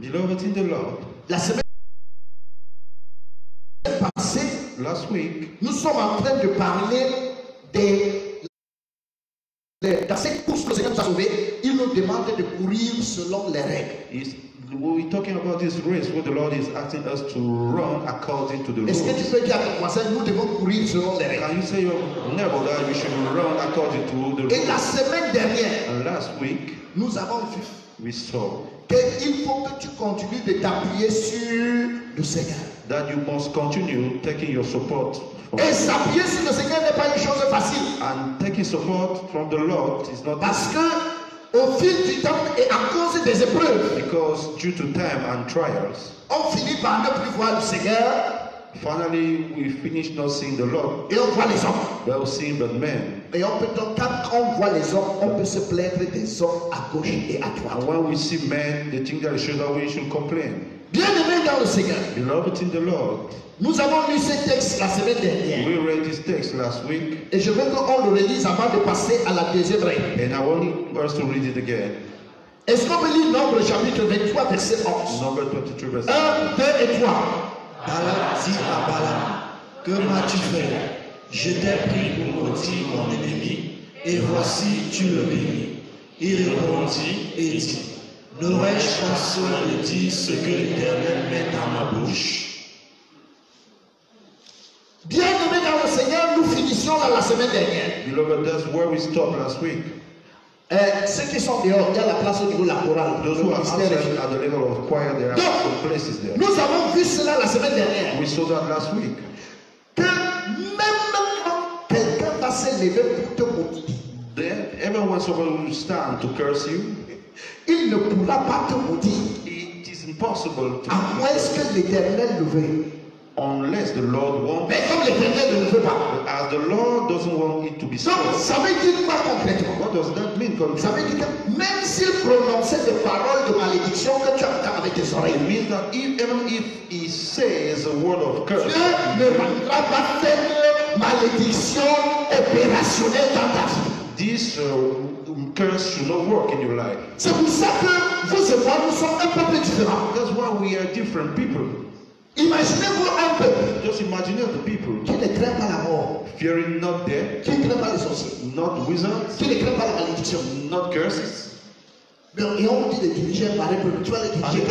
Beloved in the Lord, La semaine passée, last week, nous sommes en train de parler dans cette course que le Seigneur nous a sauvés. Il nous demande de courir selon les règles. we're talking about this race where the Lord is asking us to run according to the rules. Est-ce que tu peux dire à ton voisin, nous devons courir selon les règles? Can you say your neighbor that we should run according to the rules? Et la semaine dernière, And last week, nous avons vu we saw qu'il faut que tu continues de t'appuyer sur le Seigneur. that you must continue taking your support from Et s'appuyer sur le Seigneur n'est pas une chose facile. and taking support from the Lord is not Parce que au fil du temps et à cause des épreuves, because due to time and trials, on finit par ne plus voir le Seigneur finally we finish not seeing the Lord, et on voit les hommes. but seeing but men. Et on peut donc, quand on voit les hommes, on peut se plaindre des hommes à gauche et à droite. And when we see men, they think that it shows that we should complain. Bien-aimés dans le Seigneur, Beloved in the Lord, nous avons lu ce texte la semaine dernière. we read this text last week, Et je veux qu'on le relise avant de passer à la deuxième règle. and I want us to read it again. Est-ce qu'on peut lire Nombre chapitre 23, verset 11? Number 23, verse 1, 2 et 3. Balak dit à Balaam, que m'as-tu fait? Je t'ai pris pour maudire mon ennemi, et voici tu le bénis. Il répondit et dit, n'aurais-je pas soin de dire ce que l'Éternel met dans ma bouche? Bien-aimés dans le Seigneur, nous finissions là la semaine dernière. Beloved, that's where we stopped last week. Ceux qui sont dehors, il y a la place au niveau de la chorale. Those who are outside at the level of choir, there are some places there. Nous avons vu cela la semaine dernière. We saw that last week. Que même quand quelqu'un va se lever pour te maudire, Then, even when somebody will stand to curse you, il ne pourra pas te maudire. it is impossible to, À moins que l'Éternel le veuille. unless the Lord wants. Mais comme l'Éternel ne le veut pas. But as the Lord doesn't want it to be so, Donc, ça veut dire quoi concrètement? what does that mean? Ça veut dire que même s'il prononçait des paroles de malédiction que tu entends avec tes It oreilles, means that even if he says a word of curse, Dieu ne rendra pas cette malédiction opérationnelle dans ta vie. this curse should not work in your life. C'est pour ça que vous et moi, nous sommes un peuple différent. That's why we are different people. Imaginez-vous un peuple Just imagine the people qui ne craint pas la mort, fearing not death, qui ne craint pas les sorciers, not wizards, qui ne craint pas la malédiction. not curses. Mais et on vous dit de diriger un pareil peuple. Tu vas les diriger.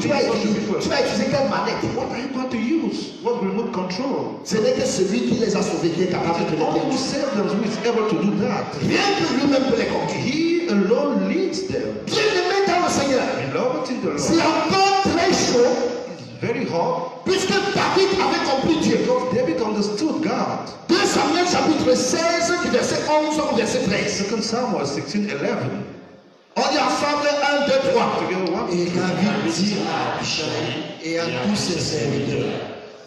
Tu vas utiliser quelle manette? What are you going to use? What remote control? Ce n'est que celui qui les a sauvés qui est capable de It's only who les saved them who is able to do that. Rien que lui-même peut les conduire. He alone leads them. Bien-aimé dans le Seigneur, Beloved in the c'est Lord, encore très chaud, it's very hot puisque David avait compris Dieu. because David understood God. 2 Samuel chapitre 16, du verset 11 au verset 13. 2 Samuel 16:11. On dit ensemble 1, 2, 3. Together, one. Et David dit à Abishai et à tous ses serviteurs,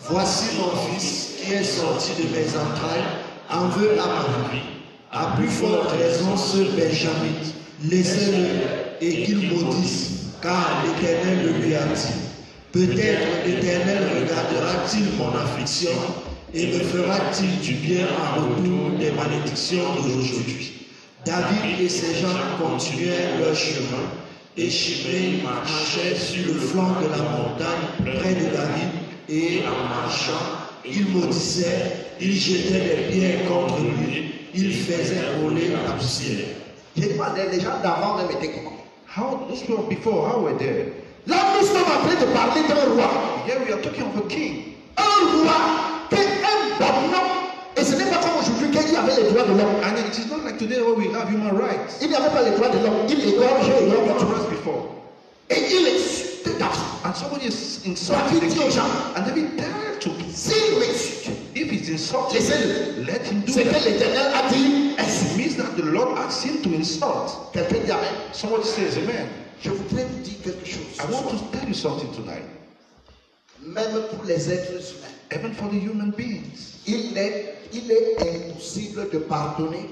voici mon fils qui est sorti de mes entrailles, en veut à ma vie. À plus forte raison ce Benjamin, laissez-le et qu'il maudisse, car l'Éternel le lui a dit. Peut-être l'Éternel regardera-t-il mon affliction et me fera-t-il du bien en retour des malédictions d'aujourd'hui. David et ses gens continuèrent leur chemin, et Shimei marchait sur le flanc de la montagne près de David, et en marchant, il maudissait, il jetait des pierres contre lui, il faisait rouler la poussière. Je demande, les gens d'avant même étaient comment? How those people before, how were they? Là, nous sommes en train de parler d'un roi. Here we are talking of a king. Un roi qui est un bon nom. Et ce n'est pas comme aujourd'hui qu'il y avait les droits de l'homme. And it is not like today where we have human rights. Il n'y avait pas les droits de l'homme. Il égorgeait We l'homme. were not before. Et il insultait David. And somebody is insulting the king. And David dared to. S'il m'insulte, If it's insulting, laissez-le. let him do C'est que that. l'Éternel a dit, It insulte. means that the Lord asked him to insult. Quelqu'un dit amen. Somebody says, Amen. Je voudrais vous dire quelque chose. I want to tell you something tonight. Même pour les êtres humains, Even for the human beings, il est impossible de pardonner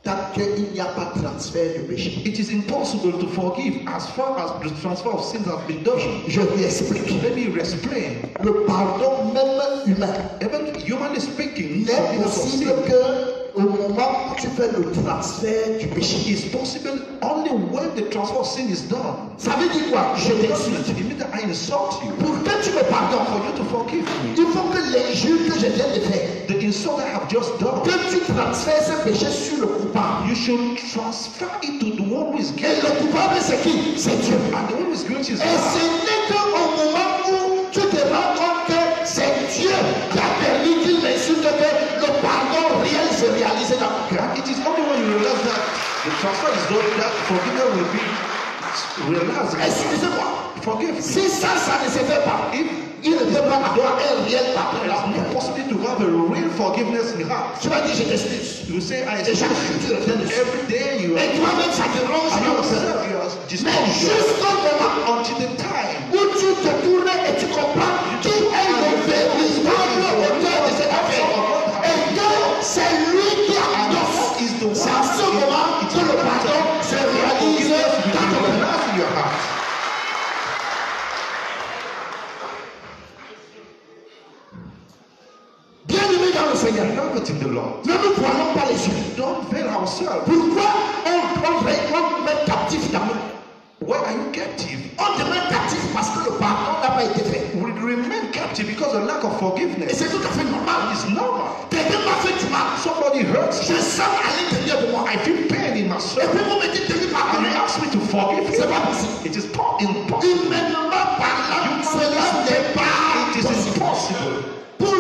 tant qu'il n'y a pas de transfert de péché. it is impossible to forgive as far as the transfer of sins has been done. Je vous explique. Let me explain. Le pardon même humain Even humanly speaking, n'est forgiveness of possible sin que au moment où tu fais le transfert du péché. It's possible only when the transfer of sin is done. Ça veut dire quoi? Je t'insulte. It means that I insult you. Pour que tu me pardonnes, For you to forgive me. il faut que l'injure que je viens de faire, The insult I have just done, que tu transfères ce péché sur le coupable. you should transfer it to the one who is Et guilty. le coupable, c'est qui? C'est Dieu. And the one who is guilty is Et ce God. n'est qu'au moment où tu te rends compte que c'est Dieu qui a permis qu'il m'insulte que le pardon réel se réalise dans mon cœur. And it is only when you realize that the transfer is done that forgiveness will be realized. Excusez-moi. Forgive me. Si ça ne se fait pas, If il ne peut pas avoir un réel pardon there dans mon is no cœur. possibility to have a real forgiveness in heart, Tu vas dire, je t'excuse. you say, I Et chaque excuse jour, tu you. reviens dessus. Every day you Et are, toi-même, ça te ronge and dans le cœur. yourself, you are Mais discouraged jusqu'au moment until the time où tu te tournes et tu comprends qui est le véritable auteur de cette affaire. Et que c'est lui qui endosse. C'est à ce moment que le pardon se réalise dans ton cœur. in your heart. Bien-aimé dans le Seigneur, Beloved in the Lord, ne nous voilons pas les yeux. don't veil ourselves. Pourquoi on met captif dans nous? Why are you captive? On te met captif parce que le pardon n'a pas été fait. We remain captive because of lack of Et forgiveness. c'est tout à fait normal. It's normal. Quelqu'un m'a fait du mal. Somebody hurts Je you. sens à l'intérieur de moi. I feel pain in my Et soul. puis vous me dites de lui And pardonner. you ask me to forgive C'est you. pas possible. It is impossible. Humainement parlant, cela n'est pas It is possible. impossible. Pour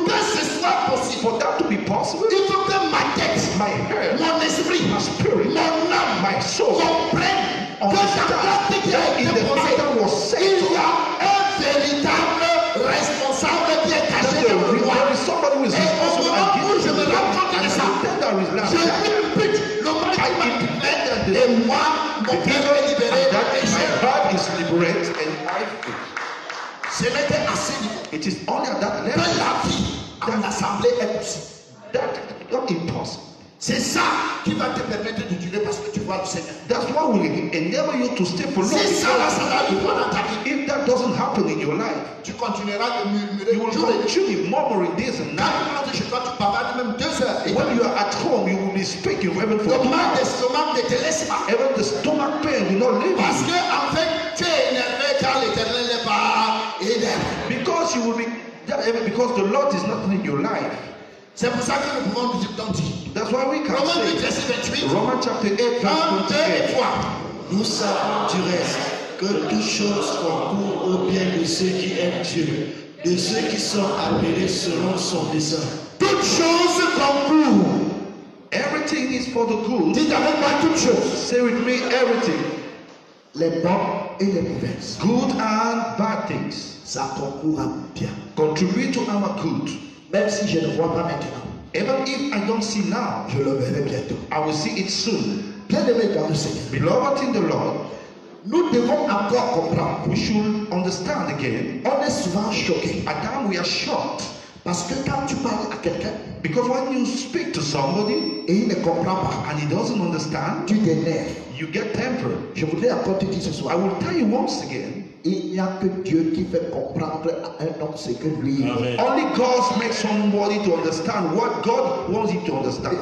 que ce soit possible, For that to be possible, il faut que ma tête, my head, mon esprit, my spirit, mon âme my soul comprennent que dans l'acte qui a that in été the posé, matter was il settled. y a un véritable responsable qui est caché That dans le roi. there is somebody who is Et au responsible moment and où je me guilty. rends compte And de ça, I tell that je is impute le mal qui m'a fait, et moi, mon cœur est libéré that et my j'ai- heart is liberated and I feel. ce n'était assez niveau It is only at that que level la vie en assemblée est possible. that not impossible. C'est ça qui va te permettre de durer parce que tu vois le Seigneur. That's what will enable you to stay for long. Si ça là, ça n'arrive pas dans ta vie, If that doesn't happen in your life, tu continueras de murmurer you will jour et nuit. continue murmuring this and Quand that. tu rentres chez toi, tu parles même 2 heures. Et When you are at home, you will be speaking even for le 2 mal hours. d'estomac ne te laisse pas. Even the stomach pain will not leave Parce you. que en fait, tu es énervé car l'Éternel n'est pas énervé. Because you will be because the Lord is not in your life. C'est pour ça que nous pouvons nous dire donc dire. That's why we can Romains 8, say verset 28. Romans chapter 8 verse 1, 2 et 28. 3. Nous savons du reste que toutes choses concourent au bien de ceux qui aiment Dieu, de ceux qui sont appelés selon son dessein. Toutes choses concourent. Everything is for the good. Dites avec moi toutes choses. Say with me everything. Les bonnes et les mauvaises. Good and bad things Ça concourt à mon bien. contribute to our good. Même si je ne vois pas maintenant, Even if I don't see now, je le verrai bientôt. I will see it soon. Bien-aimé dans le Seigneur, Beloved in the Lord, nous devons encore comprendre. we should understand again. On est souvent choqué. At times we are shocked Parce que quand tu parles à quelqu'un because when you speak to somebody et il ne comprend pas, and he doesn't understand, tu t'énerves. you get tempered. Je voudrais encore te dire ce I soir, will tell you once again, il n'y a que Dieu qui fait comprendre à un homme ce que lui veut. Amen. only God makes somebody to understand what God wants you to understand.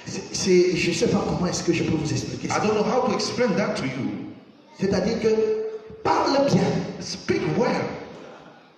Je ne sais pas comment est-ce que je peux vous expliquer I ça. don't know how to explain that to you. C'est-à-dire que parle bien, Speak well.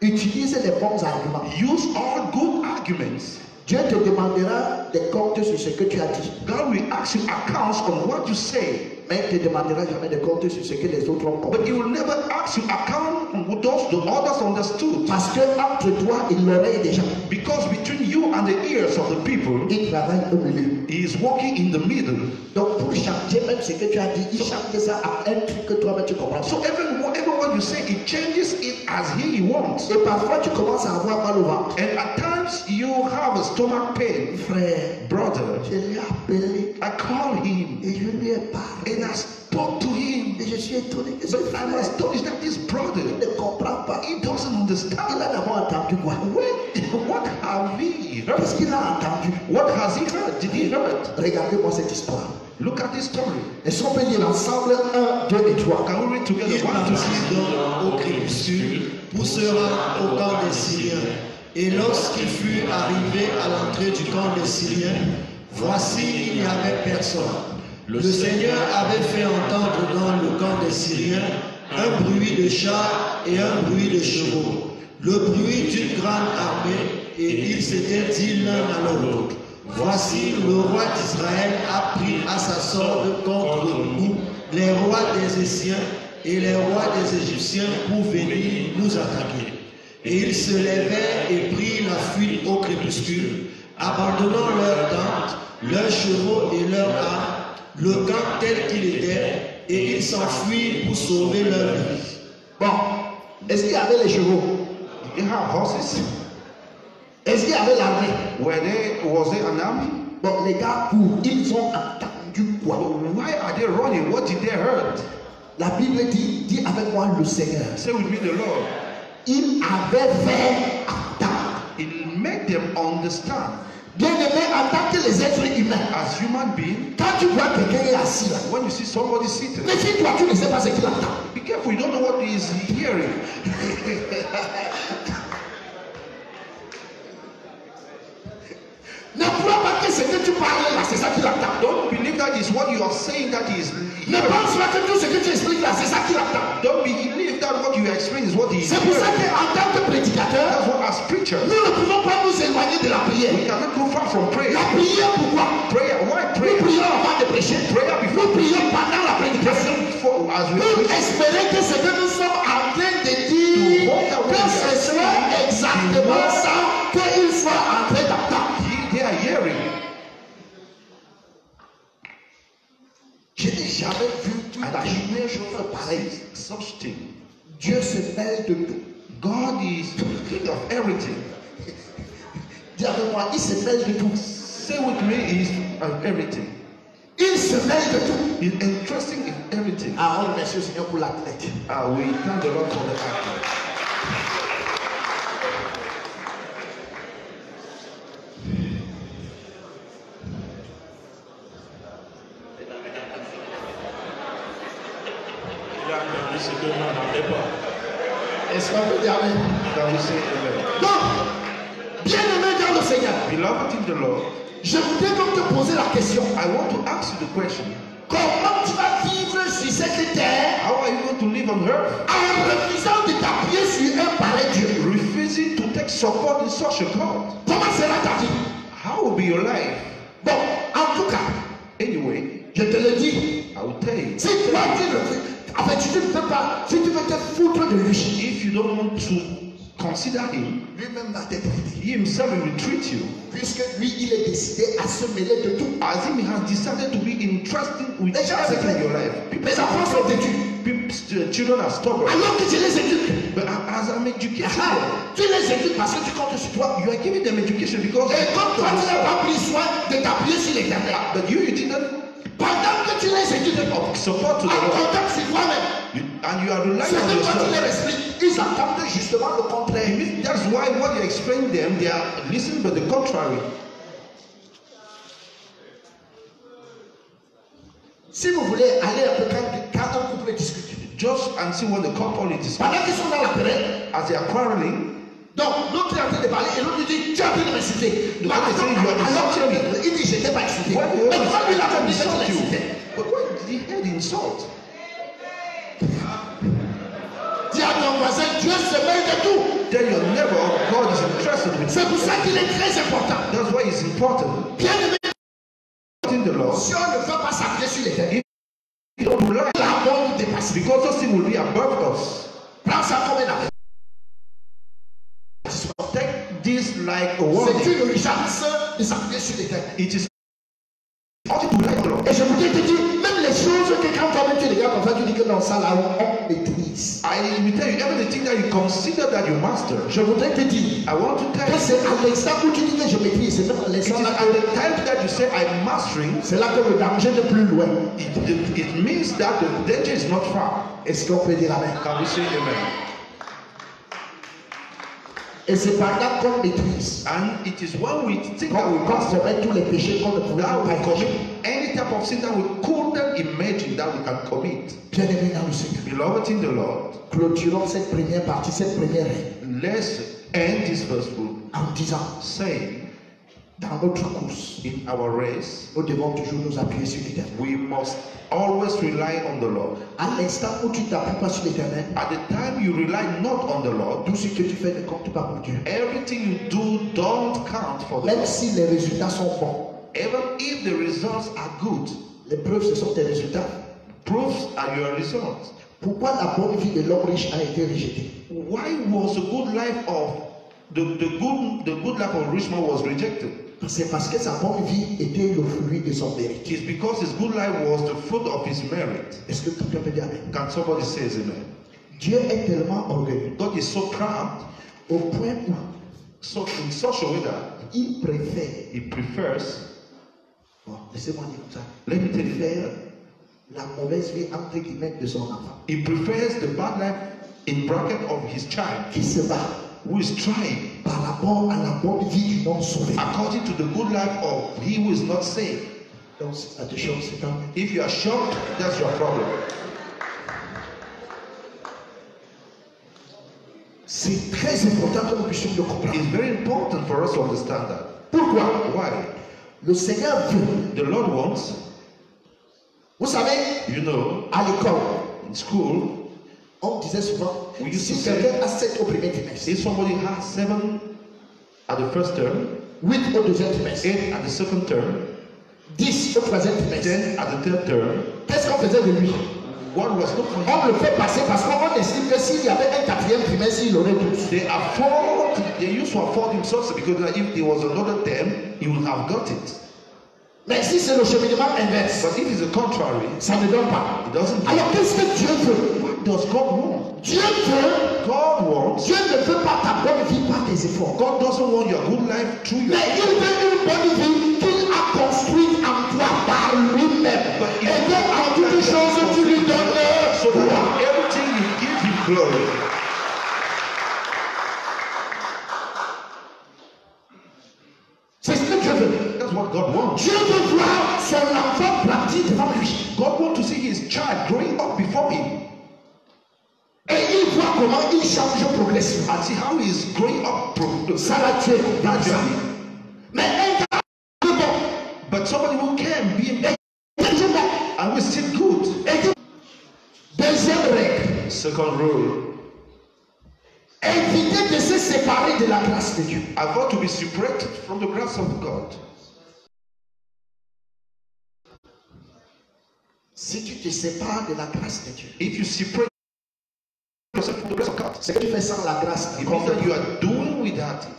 utilise les bons arguments. Use all good arguments. Dieu te demandera des comptes sur ce que tu as dit, God will ask you accounts on what you say, mais il ne te demandera jamais des comptes sur ce que les autres ont compris. but He will never ask you account on what those the others understood. Parce que entre toi et l'oreille des gens, Because between you and the ears of the people, il travaille au milieu. He is walking in the middle. Donc pour changer même ce que tu as dit, il change ça à un truc que toi-même tu comprends. So every what you say, He changes it as He wants. Et parfois tu commences à avoir mal au ventre. And at times you have a stomach pain, Frère, brother. je l'ai appelé I call him et je lui ai parlé. and I spoke to him, Et je suis étonné que ce but I'm frère astonished that this brother, ne comprend pas. he doesn't Il understand. a d'abord entendu quoi? What have he heard? Qu'est-ce qu'il a entendu? What has he heard? Did he hear it? Regardez-moi cette histoire. Look at this story. Est-ce qu'on peut lire ensemble 1, 2 et 3? Can we read together? Il 1, 2, 3. partit donc au crépuscule pour se rendre au camp des Syriens. Et lorsqu'il fut arrivé à l'entrée du camp des Syriens, Voici, il n'y avait personne. Le Seigneur avait fait entendre dans le camp des Syriens un bruit de chars et un bruit de chevaux, le bruit d'une grande armée, et ils s'étaient dit l'un à l'autre, voici le roi d'Israël a pris à sa sorte contre nous les rois des Essiens et les rois des Égyptiens pour venir nous attaquer. Et ils se levèrent et prirent la fuite au crépuscule, abandonnant leurs tentes, leurs chevaux et leurs armes, le camp tel qu'il était, et ils s'enfuirent pour sauver leur vie. Bon, est-ce qu'il y avait les chevaux? They have horses. Est-ce qu'il y avait l'armée? Was there an army? Bon, les gars courent, ils ont entendu quoi? Why are they running? What did they heard? La Bible dit avec moi le Seigneur. Say with me the Lord. Il avait fait entendre. It made them understand. Bien-aimé, en tant que les êtres humains, As human beings, quand tu vois quelqu'un est assis là, when you see somebody sitting, mais si toi tu ne sais pas ce qu'il entend, be careful, you don't know what he is hearing. ne crois pas que ce que tu parles là, c'est ça qu'il entend. Don't believe that is what you are saying that he is Ne hearing. pense pas que tout ce que tu expliques là, c'est ça qu'il entend. Don't believe that what you explain is what he is C'est pour ça hearing. qu'en tant que prédicateur, That's what as preachers, nous ne pouvons pas nous éloigner de la prière. we cannot go far from prayer. La prière, pourquoi? Prayer, why Nous prayer? prions avant de prêcher. Prayer Nous before prions pendant la prédication. for as we Pour preach. espérer que ce que nous sommes en train de dire, que ce soit exactement ça qu'il soit en train d'entendre. They are hearing. Je n'ai jamais vu toute la journée chose pareille. Such thing. Dieu se mêle de tout. God is king of everything. Dis avec moi, il se mêle de tout. Say with me, he is of everything. Il se mêle de tout. He's interesting in everything. Ah, on remercie le Seigneur pour l'athlète. We thank the Lord for the act. Est-ce qu'on peut dire amen? Can we say amen? Donc, bien aimé dans le Seigneur, Beloved in the Lord, je voudrais donc te poser la question. I want to ask you the question. Comment tu vas vivre sur cette terre How are you going to live on earth? en refusant de t'appuyer sur un pareil Dieu? Refusing to take support in such a God. Comment sera ta vie? How will be your life? Bon, en tout cas, Anyway, je te le dis, I will tell you. si toi tu ne veux, en fait, si tu ne veux pas, si tu veux te foutre de lui, If you don't want to consider him, lui-même va te traiter. he himself will treat you. Puisque lui, il est décidé à se mêler de tout. As he has decided to be interested with Les gens everything in se your life. Mes enfants sont têtus. Children are stubborn. Alors que tu les éduques. But as I'm educating Ah, them, tu les éduques parce que tu comptes sur toi. you are giving them education because Et comme toi, tu n'as pas pris soin de t'appuyer sur l'éternel. but you didn't Pendant que tu les éduques, en support to the Lord. comptant sur toi-même. And you are Ce relying on que toi tu yourself. leur expliques, ils entendent justement le contraire. That's why what you explain them, they are listening but the contrary. Si vous voulez aller un peu quand un couple discute, Just and see when the couple is discussing. pendant qu'ils sont dans la querelle, As they are quarreling, donc l'autre est en train de parler et l'autre lui dit tu es en train de m'insulter. The other say, you are insulting me. Il dit je t'ai pas insulté. When Mais the pourquoi lui il a other compris que tu insult you, l'insultais? but why did he hear the insult? Dis à ton voisin, Dieu se mêle de tout. Tell your neighbor God is interested with C'est pour you. ça qu'il est très important. That's why it's important. Bien aimé, In the Lord, si on ne veut pas s'appuyer sur l'éternel, you don't rely la mort nous dépasse. because those things will be above us. Prends ça comme un avertissement. Take this like a C'est warning. une urgence de s'appuyer sur l'éternel. It is ought to rely on the Lord. Et je voudrais te dire, même les choses que quand toi-même tu regardes comme ça, tu dis que non, ça là, on maîtrise. I will tell you everything that you consider that you master. Je voudrais te dire I want to tell que you. c'est à l'instant où tu dis que je maîtrise, c'est même à It l'instant is là at the time that you say I'm mastering. c'est là que le danger est plus loin. It means that the danger is not far. Est-ce qu'on peut dire amen? Can we say amen? Et c'est pendant qu'on maîtrise, And it is when we think that we qu'on master commet tous les péchés qu'on ne pouvait that we pas commit commit. any type of sin that we couldn't imagine that we can commit. Bien aimé dans le Seigneur. Beloved in the Lord, Clôturons cette première partie, cette première règle, let's end this first book en disant, saying, Dans notre course, in our race, nous devons toujours nous appuyer sur l'Éternel. we must always rely on the Lord. À l'instant où tu t'appuies pas sur l'Éternel, At the time you rely not on the Lord, tout ce que tu fais ne compte pas pour Dieu. everything you do don't count for the Même Lord. si les résultats sont bons, Even if the results are good, les preuves ce sont tes résultats. proofs are your results. Pourquoi la bonne vie de l'homme riche a été rejetée? Why was the good life of the good life of rich man was rejected? C'est parce que sa bonne vie était le fruit de son mérite. It's because his good life was the fruit of his merit. Est-ce que quelqu'un peut dire amen? Can somebody say amen? Dieu est tellement orgueilleux God is so proud, au point où so in such a way that il préfère, he prefers, bon, laissez-moi dire comme ça, let me tell you, préfère la mauvaise vie entre guillemets de son enfant he prefers the bad life in bracket of his child qui se bat who is trying par rapport à la bonne vie du non sauvé. according to the good life of he who is not saved. Donc, à deux choses, c'est tant mieux. If you are shocked, that's your problem. C'est très important que nous puissions le comprendre. It's very important for us to understand that. Pourquoi? Why? Le Seigneur veut. The Lord wants, Vous savez, you know, à l'école, in school, on disait souvent, We used si to say- quelqu'un a 7 au premier trimestre, if somebody has 7 at the first term, 8 au deuxième trimestre, 8 at the second term, 10 au troisième trimestre, 10 at the third term, qu'est-ce qu'on faisait de lui? what was not for him? On le fait passer parce qu'on estime que s'il y avait un quatrième trimestre, il aurait tout. They used to afford him success because if there was another term, he would have got it. Mais si c'est le cheminement inverse, But if it's the contrary, ça ne donne pas. it doesn't. Alors qu'est-ce que Dieu veut? What does God want? Dieu veut, God wants. Dieu ne veut pas ta bonne vie par tes efforts. God doesn't want your good life through your. Mais il veut une bonne vie qu'il a construite en toi par lui-même. Et que en toutes choses, tu lui donnes So that gloire. in everything you give him glory. C'est ce que Dieu veut. That's what God wants. Dieu veut voir son enfant grandir devant lui. God wants to see his child growing up before him Et il voit comment il change progressivement. and see how he is growing up Ça va tuer gradually. Mais un gars qui est bon, But somebody who can be il est bon. and will still good. Et que- deuxième règle, Second rule, éviter de se séparer de la grâce de Dieu. avoid to be separated from the grace of God. Si tu te sépares de la grâce de Dieu, If you separate yourself from the grace of God, ce que tu fais sans la grâce, it means that you are doing without it.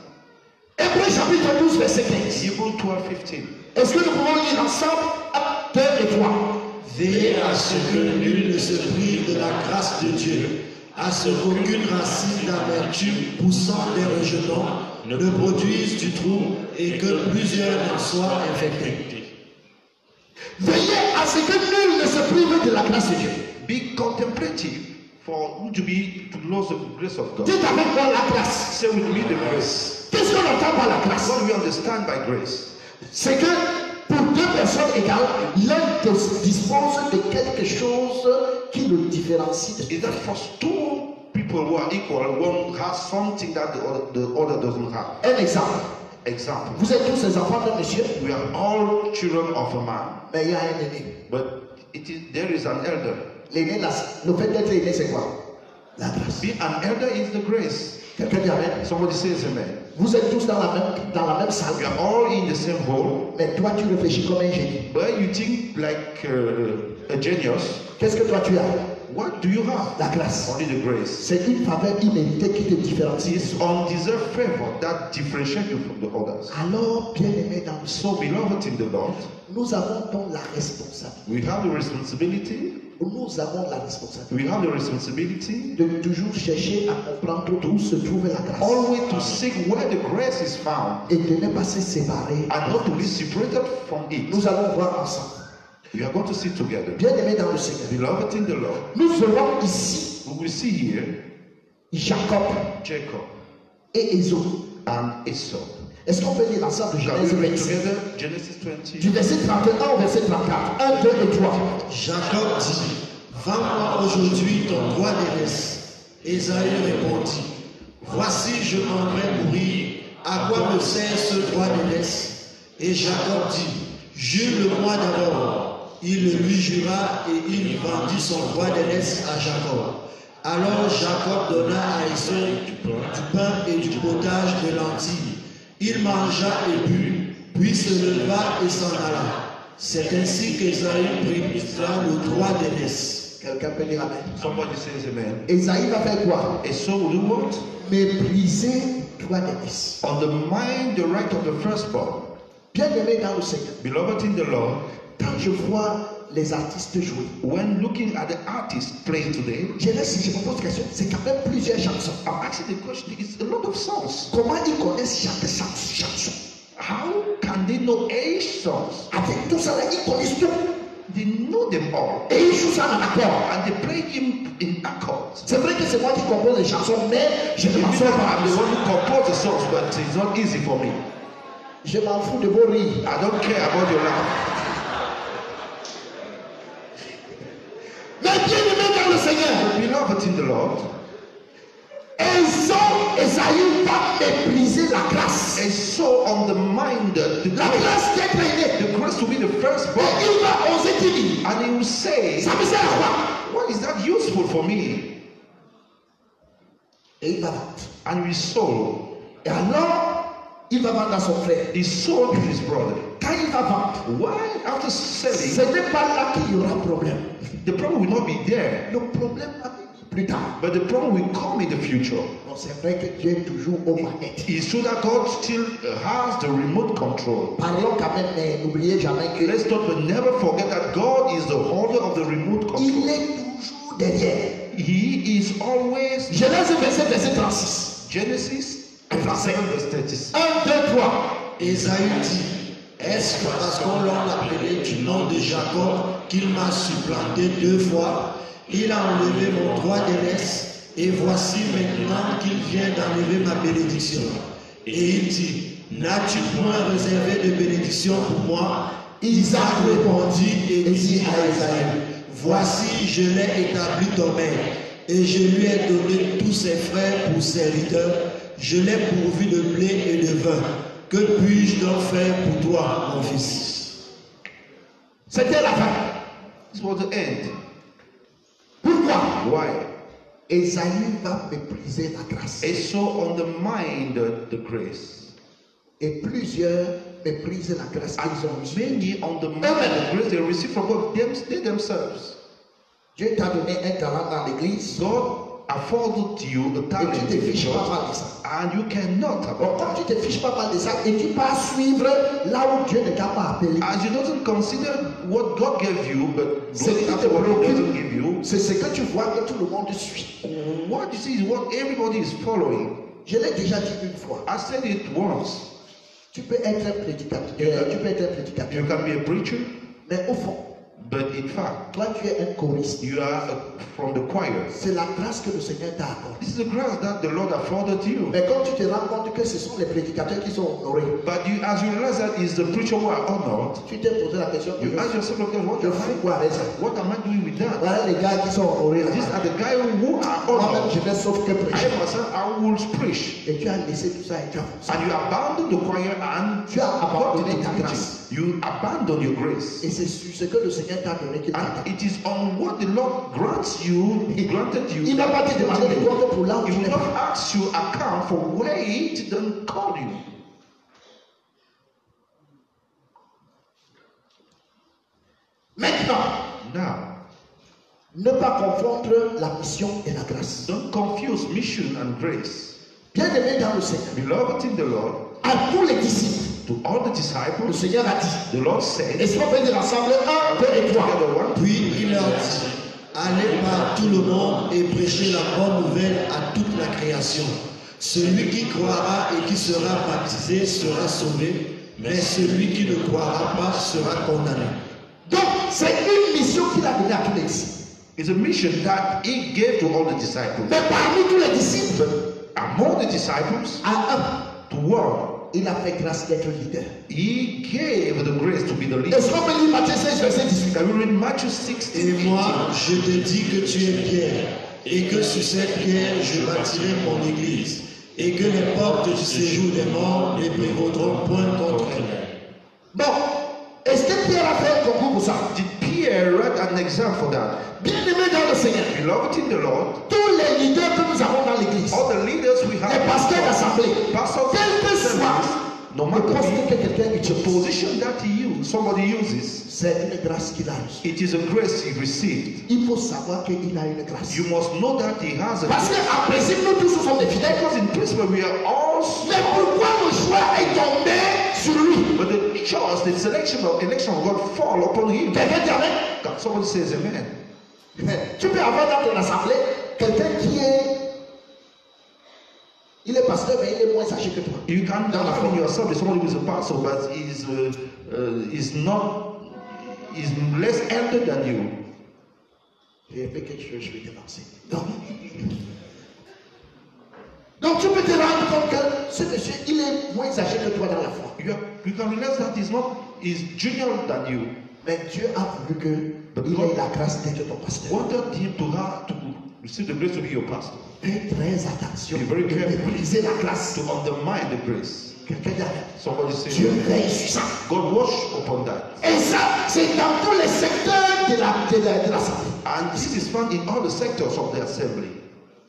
Hébreux chapitre 12, verset 15. Hebrews 12:15. Est-ce que nous pouvons lire ensemble 1, 2 et 3? Veillez à ce que nul ne se prive de la grâce de Dieu, à ce qu'aucune racine d'amertume poussant des rejetons ne produise du trouble et que plusieurs en soient infectés. Veillez à ce que nul ne se prive de la grâce de Dieu. Be contemplative for who to lose the grace of God. Dites avec moi la grâce. Say with me the grace. Qu'est-ce qu'on entend par la grâce? What do we understand by grace? C'est que pour deux personnes égales, l'un dispose de quelque chose qui le différencie de Is that for two people who are equal, one has something that the other doesn't have? un exemple. Example. Vous êtes tous les enfants d'un monsieur, We are all children of a man, mais il y a un aîné. but there is an elder. L'aîné, le fait d'être aîné, c'est quoi? La grâce. Being an elder is the grace. Quelqu'un dit amen. Somebody says amen. Vous êtes tous dans la même salle, We are all in the same hole, mais toi tu réfléchis comme un génie. but you think like a genius. Qu'est-ce que toi tu as? What do you have? La grâce. Only the grace. C'est une faveur imméritée qui te différencie. It's undeserved favor that differentiates you from the others. Alors, bien aimé dans le So, beloved in the Lord, nous avons donc la responsabilité. we have the responsibility. Nous avons la responsabilité We have the responsibility de toujours chercher à comprendre où se trouve la grâce always to seek where the grace is found et de ne pas se séparer. and not to be separated from it. Nous allons voir ensemble. We are going to sit together. Bien aimé dans le Seigneur. Beloved in the Lord, Nous verrons ici we will see here Jacob Jacob et Ésaü. and Esau. Est-ce qu'on peut lire ensemble Shall Genèse we read 26 together Genesis du 20? verset 31 au verset 34? 1, 2 et 3. Jacob dit, vends-moi aujourd'hui ton droit d'aînesse. Ésaü répondit, voici je m'en vais mourir. À quoi me sert ce droit d'aînesse? Et Jacob dit, jure-le-moi d'abord. Il le lui jura et il vendit son droit d'aînesse à Jacob. Alors Jacob donna à Esau du pain et du potage de lentilles. Il mangea et but, puis se leva et s'en alla. C'est ainsi qu'Ésaü prit le droit d'aînesse. Quelqu'un peut dire Amen. Somebody says amen. Esaïe va faire quoi? And so will do what? Mépriser droit d'aînesse. Undermine the right of the firstborn. Bien aimé dans le Seigneur. Beloved in the Lord, Quand je vois les artistes jouer, when looking at the artists playing today, je me pose la question, c'est quand même plusieurs chansons. I'm asking the question, it's a lot of songs. Comment ils connaissent chaque chanson? How can they know 8 songs? Avec tout ça, là, ils connaissent tout. They know them all. Et ils jouent ça en accord. And they play him in accords. C'est vrai que c'est moi qui compose les chansons, mais je ne m'en I'm sors pas. the one who composed the songs, but it's not easy for me. Je m'en fous de vos rires. I don't care about your laugh. Mais bien aimé dans le Seigneur, Beloved in the Lord, Esaïe va mépriser la grâce. and so undermine the La grâce d'être aîné. the grace to be the Et firstborn. il va oser dire, And he will say, ça me sert à quoi? what is that useful for me? Et il va vendre. And we sold. Et alors, il va vendre à son frère. He sold to his brother. Quand il va vendre, Why? After selling, ce n'est pas là qu'il y aura problème. the problem will not be there. Le problème va venir plus tard. But the problem will come in the future. Bon, c'est vrai que Dieu est toujours aux manettes. It's true that God still has the remote control. Parlons quand même, mais n'oubliez jamais que Let's not but never forget that God is the holder of the remote il control. est toujours derrière. He is always. Genèse verset 36. Genesis En français. 27 verse 36. 1, 2, 3. Ésaü dit, est-ce que parce qu'on l'a appelé du nom de Jacob qu'il m'a supplanté 2 fois, il a enlevé mon droit d'aînesse, et voici maintenant qu'il vient d'enlever ma bénédiction. Et il dit, n'as-tu point réservé de bénédiction pour moi? Isaac répondit et dit à Ésaü, voici je l'ai établi ton maître, et je lui ai donné tous ses frères pour serviteurs, je l'ai pourvu de blé et de vin. Que puis-je donc faire pour toi, mon fils? C'était la fin. This was the end. Pourquoi? Why? Esaïe va mépriser la grâce. Esau undermined the grace. Et plusieurs méprisent la grâce qu'ils ont reçue. Many undermined the grace they received from God they themselves. Dieu t'a donné un talent dans l'église. God afforded you a Et talent tu te in fiches pas God, mal de ça. and you cannot Bon, about comme that. tu te fiches pas mal de ça et tu pars suivre là où Dieu ne t'a pas appelé, As you don't consider what God gave you, but c'est going qui te after what God doesn't préoccupe. give you, C'est ce que tu vois que tout le monde suit. what you see is what everybody is following. Je l'ai déjà dit une fois. I said it once. Tu peux être un prédicateur. Tu peux être un prédicateur. You can be a preacher, Mais au fond, but in fact, toi tu es un choriste. you are from the choir. C'est la grâce que le Seigneur t'a accordée. This is the grace that the Lord afforded you. Mais quand tu te rends compte que ce sont les prédicateurs qui sont honorés, But as you realize that it's the preacher who are honored, tu t'es posé la question, you ask yourself, okay, je fais quoi avec ça? what am I doing with that? Voilà les gars qui sont honorés là. These are the guys who are Moi-même, honored. je vais sauf que prêcher. I myself, I will preach. Et tu as laissé tout ça et tu as foncé. And you abandon the choir and Tu as abandonné ta preaching. grâce. You abandon your grace. Et c'est sur ce que le Seigneur t'a donné qu'il t'a And donné. it is on what the Lord grants you, He granted you. Il n'a pas te demandé de compte pour là où He tu will n'es not pas. ask you account for where He didn't call you. Maintenant, Now, ne pas confondre la mission et la grâce. don't confuse mission and grace. Bien aimé dans le Seigneur, Beloved in the Lord, à tous les disciples, to all the le disciples, Seigneur a dit, the Lord said, et si on peut dire ensemble, 1, 2 et 3. together one, Puis il leur dit, allez par tout le monde et prêchez la bonne nouvelle à toute la création. Celui qui croira et qui sera baptisé sera sauvé, mais celui qui ne croira pas sera condamné. Donc, c'est une mission qu'il a donnée à tous les disciples. is a mission that He gave to all the disciples. Mais parmi tous les disciples, Among the disciples, à to one, il a fait grâce d'être leader. He gave the grace to be the leader. Est-ce qu'on peut lire Matthieu 16, verset 18? Can we read Matthew 16? Et moi, je te dis que tu es Pierre, et que sur cette pierre je bâtirai mon église, et que les portes du séjour des morts ne prévaudront point contre elle. Bon, est-ce que Pierre a fait un concours pour ça? Did Pierre write an exam for that? Bien-aimé dans le Seigneur, Beloved in the Lord, tous les leaders que nous avons dans l'église, all the leaders we have, les pasteurs d'assemblée, pastors, quel que soit no le matter poste the que quelqu'un utilise, position that somebody uses, c'est une grâce qu'il a reçue. it is a grace he received. Il faut savoir qu'il a une grâce. You must know that he has a Parce grace. qu'en principe, nous tous sommes des fidèles. Because in principle we are all, Mais pourquoi le choix est tombé sur lui? but the choice, the election of God fall upon him. Quelqu'un dit amen. God, somebody says amen. Tu peux avoir dans ton assemblée quelqu'un qui est. Il est pasteur, mais il est moins âgé que toi. You can have in yourself somebody who is a pastor, but is less elder than you. J'ai fait quelque chose, je vais te lancer. Donc tu peux te rendre compte que ce monsieur, il est moins âgé que toi dans la foi. You can realize that he's junior than you. Mais Dieu a voulu qu'il ait la grâce d'être ton pasteur. Wanted him to receive the grace to be your pastor. Fais très attention Be very de careful. briser la grâce. To undermine the grace. Quelqu'un dit amen. Somebody say, Dieu veille sur ça. God watch upon that. Et ça, c'est dans tous les secteurs de l'assemblée. And this is found in all the sectors of the assembly.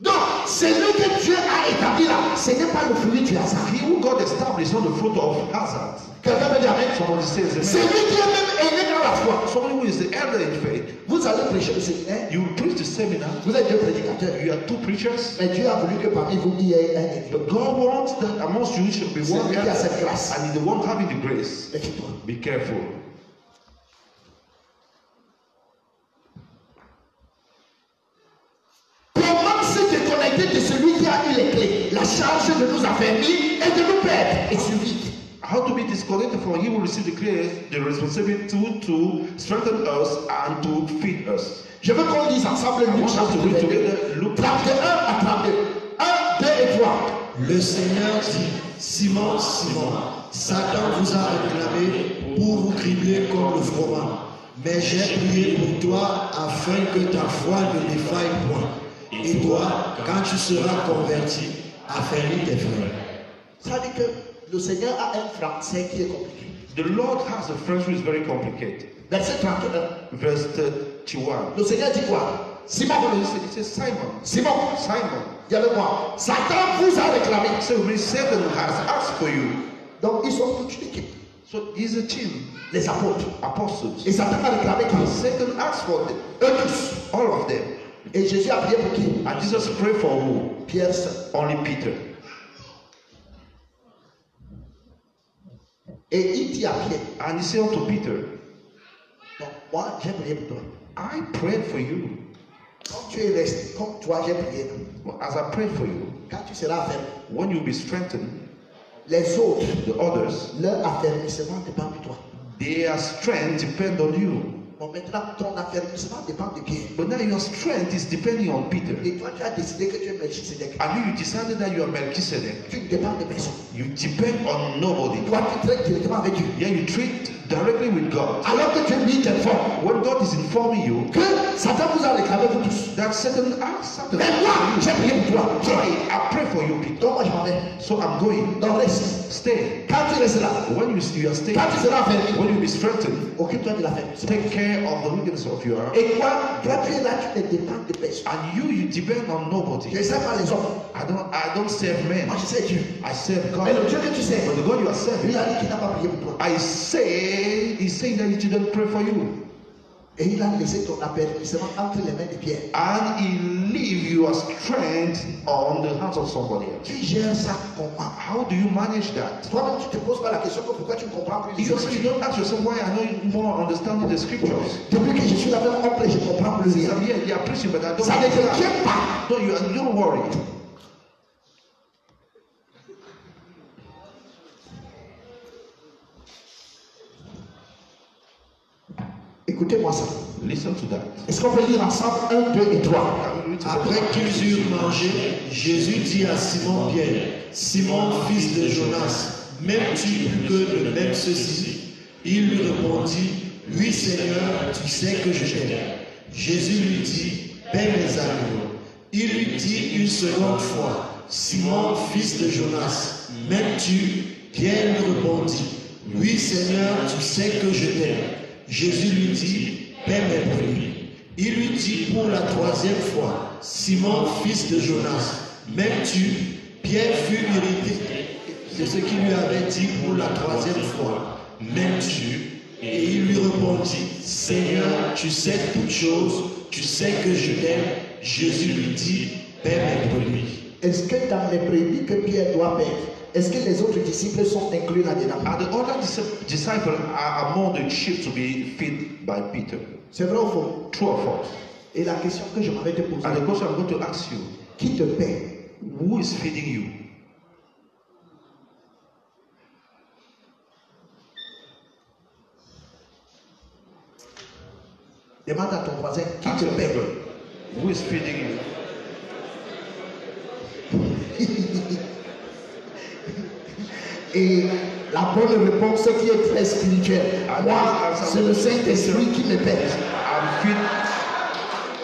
Donc, celui que Dieu a établi là, ce n'est pas le fruit du hasard. He who God established not the fruit of hazard. Quelqu'un peut dire amen. Somebody says amen. Celui qui est même aîné dans la foi. Somebody who is the elder in faith. Vous allez prêcher le séminaire. You will preach the seminar. Vous êtes deux prédicateurs. You are two preachers. Mais Dieu a voulu que parmi vous, il y ait un aîné. But God wants that amongst you should be one Celui qui a elder. cette grâce. And he's the one having the grace. Méfie-toi. Be careful. Comment se déconnecter de celui qui a eu les clés, la charge de nous affermir et de nous perdre et survivre? How to be disconnected from him who receive the responsibility to strengthen us and to feed us. Je veux qu'on lise ensemble I Luc want us chapitre to read 22, together Luke 31 à 32. 1, 2 et 3. Le Seigneur dit, Simon, Simon, Satan vous a réclamé pour vous cribler comme le froment. Mais j'ai prié pour toi afin que ta foi ne défaille point. Et toi, quand tu seras converti, affermis tes frères. Ça dit que le Seigneur a un français qui est compliqué. The Lord has a French which is very complicated. Verset 31. Verse 31. Le Seigneur dit quoi? Simon, It says Simon. Simon, Simon. dis avec moi. Satan vous a réclamé. So Satan has asked for you. Donc ils sont toute une équipe. So he's a team. Les apôtres. Apostles. Et Satan a réclamé qui? Satan asked for them. Eux tous. All of them. Et Jésus a prié pour qui? And Jesus prayed for who? Pierre seul. Only Peter. Et il dit à Pierre, And he said unto Peter, donc moi j'ai prié pour toi. I prayed for you. Quand tu es resté, comme toi j'ai prié. As I prayed for you, Quand tu seras affermi, when you'll be strengthened, les autres, the others, leur affermissement dépend de toi. their strength depend on you. Bon, maintenant, ton affermissement dépend de qui? But now your strength is depending on Peter. Et toi, tu as décidé que tu es Melchisedec. And you decided that you are Melchizedek. Tu ne dépends de personne. You depend on nobody. Toi, tu traites directement avec Dieu. Yeah, you treat directly with God. Alors que Dieu lui t'informe When God is informing you que Satan vous a réclamé vous tous. that Satan asks Satan, Mais moi, j'ai prié pour toi. I pray for you, Peter. Donc moi, je m'en vais. So I'm going. Donc reste. Stay. Quand tu restes là, When you are staying, quand tu seras affermi, when you be strengthened, occupe-toi de l'affermissement. take care of the weakness of your heart. Et toi, tu es là, tu ne dépends de personne. And you depend on nobody. Je ne sais pas les hommes. I don't serve men. Moi, je sais Dieu. I serve Mais God. le Dieu que tu sais, But the God you are lui serving, a dit qu'il n'a pas prié pour toi. he's saying that he didn't pray for you. Et il a laissé ton affermissement entre les mains de Pierre. And he leave your strength on the hands of somebody else. Tu gères ça comment? How do you manage that? Toi-même, tu te poses pas la question que pourquoi tu ne comprends plus les You also, you Écritures. don't ask yourself why I know more understanding the scriptures. Depuis que je suis là, même on prêche, je ne comprends plus rien. Yeah, they are preaching, but I don't Ça ne te understand. tient pas. No, you don't worry. Écoutez-moi ça. Listen to that. Est-ce qu'on peut lire ensemble 1, 2 et 3? Après qu'ils eurent mangé, Jésus dit à Simon Pierre, Simon, fils de Jonas, m'aimes-tu plus que de même ceci? Il lui répondit, oui Seigneur, tu sais que je t'aime. Jésus lui dit, paie mes agneaux. Il lui dit une seconde fois, Simon, fils de Jonas, m'aimes-tu? Pierre lui répondit, Oui, Seigneur, tu sais que je t'aime. Jésus lui dit, paie mes brebis. Il lui dit pour la troisième fois, Simon, fils de Jonas, m'aimes-tu? Pierre fut irrité de ce qu'il lui avait dit pour la troisième fois, m'aimes-tu? Et il lui répondit, Seigneur, tu sais toutes choses, tu sais que je t'aime. Jésus lui dit, paie mes brebis. Est-ce que dans les brebis que Pierre doit paître, est-ce que les autres disciples sont inclus là-dedans? And the other disciples are among the sheep to be fed by Peter. C'est vrai ou faux? True or false? Et la question que je m'avais te poser, And the question I'm going to ask you, qui te paie? who is feeding you? Demande à ton voisin, qui Ask te your paie? neighbor, who is feeding you? Et la bonne réponse qui est très spirituelle, moi, c'est le Saint-Esprit qui me paie.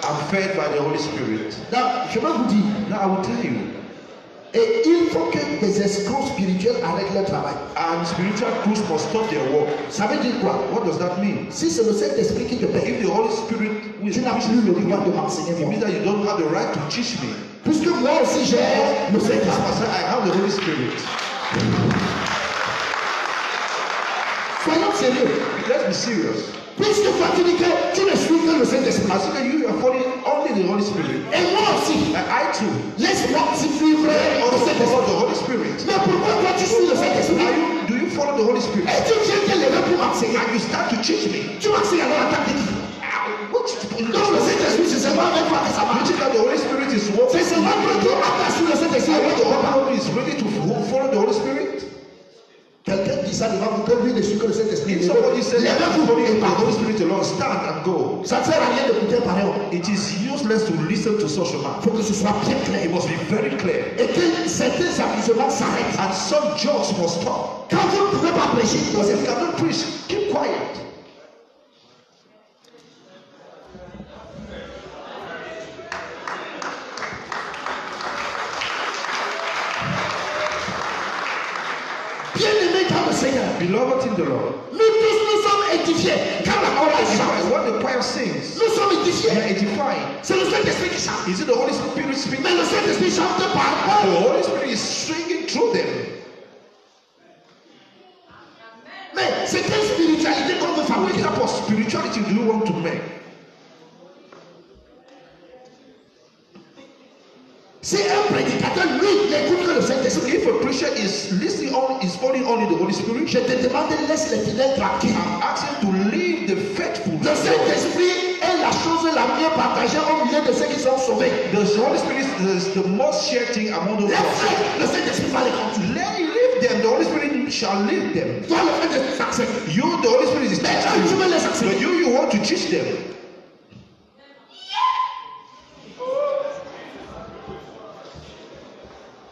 I'm fed by the Holy Spirit. Donc, je vais vous dire, Now I will tell you. et il faut que des escrocs spirituels arrêtent leur travail. And spiritual crews must stop their work. Ça veut dire quoi? What does that mean? Si c'est le Saint-Esprit qui te paie, If the Holy Spirit will tu n'as plus le droit de m'enseigner. it means that you don't have the right to teach me. Puisque moi aussi j'ai le As Saint-Esprit. I have the Holy Spirit. Soyons sérieux. Let's be serious. Puisque toi tu dis que tu ne suis que le Saint-Esprit. As soon as you are following only the Holy Spirit, Et moi aussi, and I too laisse-moi suivre le also Saint-Esprit. follow the Holy Spirit. Mais pourquoi toi tu suis le Saint-Esprit? Do you follow the Holy Spirit? Et tu viens te lever pour m'enseigner. And you start to teach me. Tu m'enseignes alors la tactique. Donc le Saint-Esprit, c'est seulement avec toi que ça marche. Teaching that the Holy Spirit is working. C'est seulement toi qui attaches sur le Saint-Esprit. I want the Holy is ready to follow the Holy Spirit. Quelqu'un dit ça devant vous que lui ne suit que le Saint-Esprit. If somebody says that Lèvez-vous following et the Holy partez. Spirit alone, stand and go. Ça ne sert à rien d'écouter pareil. It is useless to listen to such a man. Il faut que ce soit bien clair. It must be very clear. Et que certains amusements s'arrêtent. And some jokes must stop. Quand vous ne pouvez pas prêcher, Because if you cannot preach, keep quiet. bien-aimés dans le Seigneur, Beloved in the Lord, nous tous nous sommes édifiés. Quand la chorale chante, when the choir sings, nous sommes we are édifiés. edifying. C'est le Saint-Esprit qui chante. Is it the Holy Spirit speaking? Mais le Saint-Esprit chante par The eux. Holy Spirit is singing through them. Mais c'est quelle spiritualité qu'on veut What fabriquer? type of spirituality do you want to make? Si un prédicateur, lui, n'écoute que le Saint-Esprit, If a preacher is listening on, is following only the Holy Spirit, je te demande, laisse les fidèles tranquilles. I'm asking to leave the faithful. Le Saint-Esprit est la chose la mieux partagée au milieu de ceux qui sont sauvés. The Holy Spirit is the most shared thing among those lost. Laisse-les, le Saint-Esprit va les conduire. Let him leave them. The Holy Spirit shall lead them. Toi, le fait de s'accepter. You, the Holy Spirit is Mais tu teaching veux you, les accepter. but you want to teach them.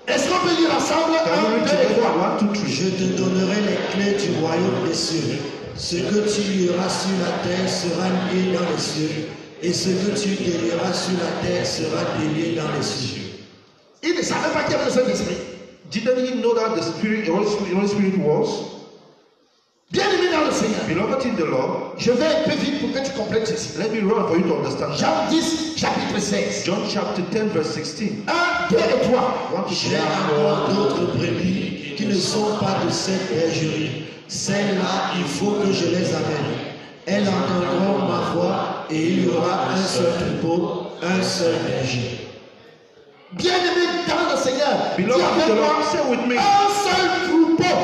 Est-ce qu'on peut lire ensemble Can we 1, read 2 et together? 3? 1, 2, 3. Je te donnerai les clés du royaume des cieux. Ce que tu lieras sur la terre sera lié dans les cieux, et ce que tu délieras sur la terre sera délié dans les cieux. Il ne savait pas qu'il y avait le Saint-Esprit. Didn't he know that the Spirit, the Holy Spirit was? Bien-aimé dans le Seigneur, Beloved in the Lord, je vais un peu vite pour que tu comprennes ceci. let me run for you to understand. Jean 10, chapitre 16. John chapter 10, verse 16. 1, 2 et 3. 1 to J'ai 3. encore d'autres brebis qui ne sont pas de cette bergerie. Celles-là, il faut que je les amène. Elles entendront ma voix et il y aura un seul troupeau, un seul berger. Bien-aimé dans le Seigneur, dis Beloved in the avec moi, Lord, say with me, un seul troupeau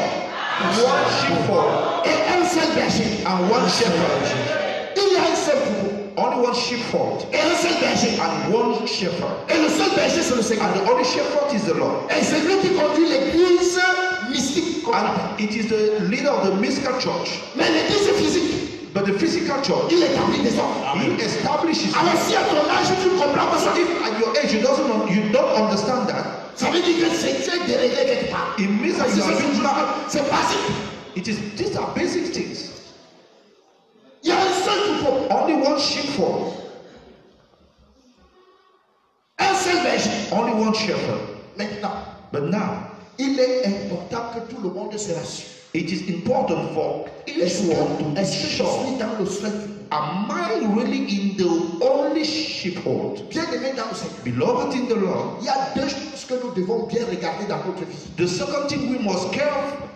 one sheepfold et un seul berger. and one shepherd. Il y a un seul troupeau Only one sheepfold et un seul berger. and one shepherd. Et le seul berger, c'est le Seigneur. And the only shepherd is the Lord. Et c'est lui qui conduit l'église mystique. qu'on appelle. And it is the leader of the mystical church. Mais l'église physique, But the physical church, il établit des hommes. he establishes. Alors si à ton âge tu ne comprends pas So ça, if at your age you don't understand that, ça veut dire que c'est déréglé quelque part. it means that Parce you que are being c'est basique. these are basic things. Il y a un seul troupeau, Only one sheepfold, un seul berger. only one shepherd. Maintenant, But now il est important que tout le monde se rassure. It is important for each one to Est-ce que je show, suis dans le seul? am I really in the only sheepfold? Bien-aimé dans le Seigneur, Beloved in the Lord, il y a deux choses que nous devons bien regarder dans notre vie. the second thing we must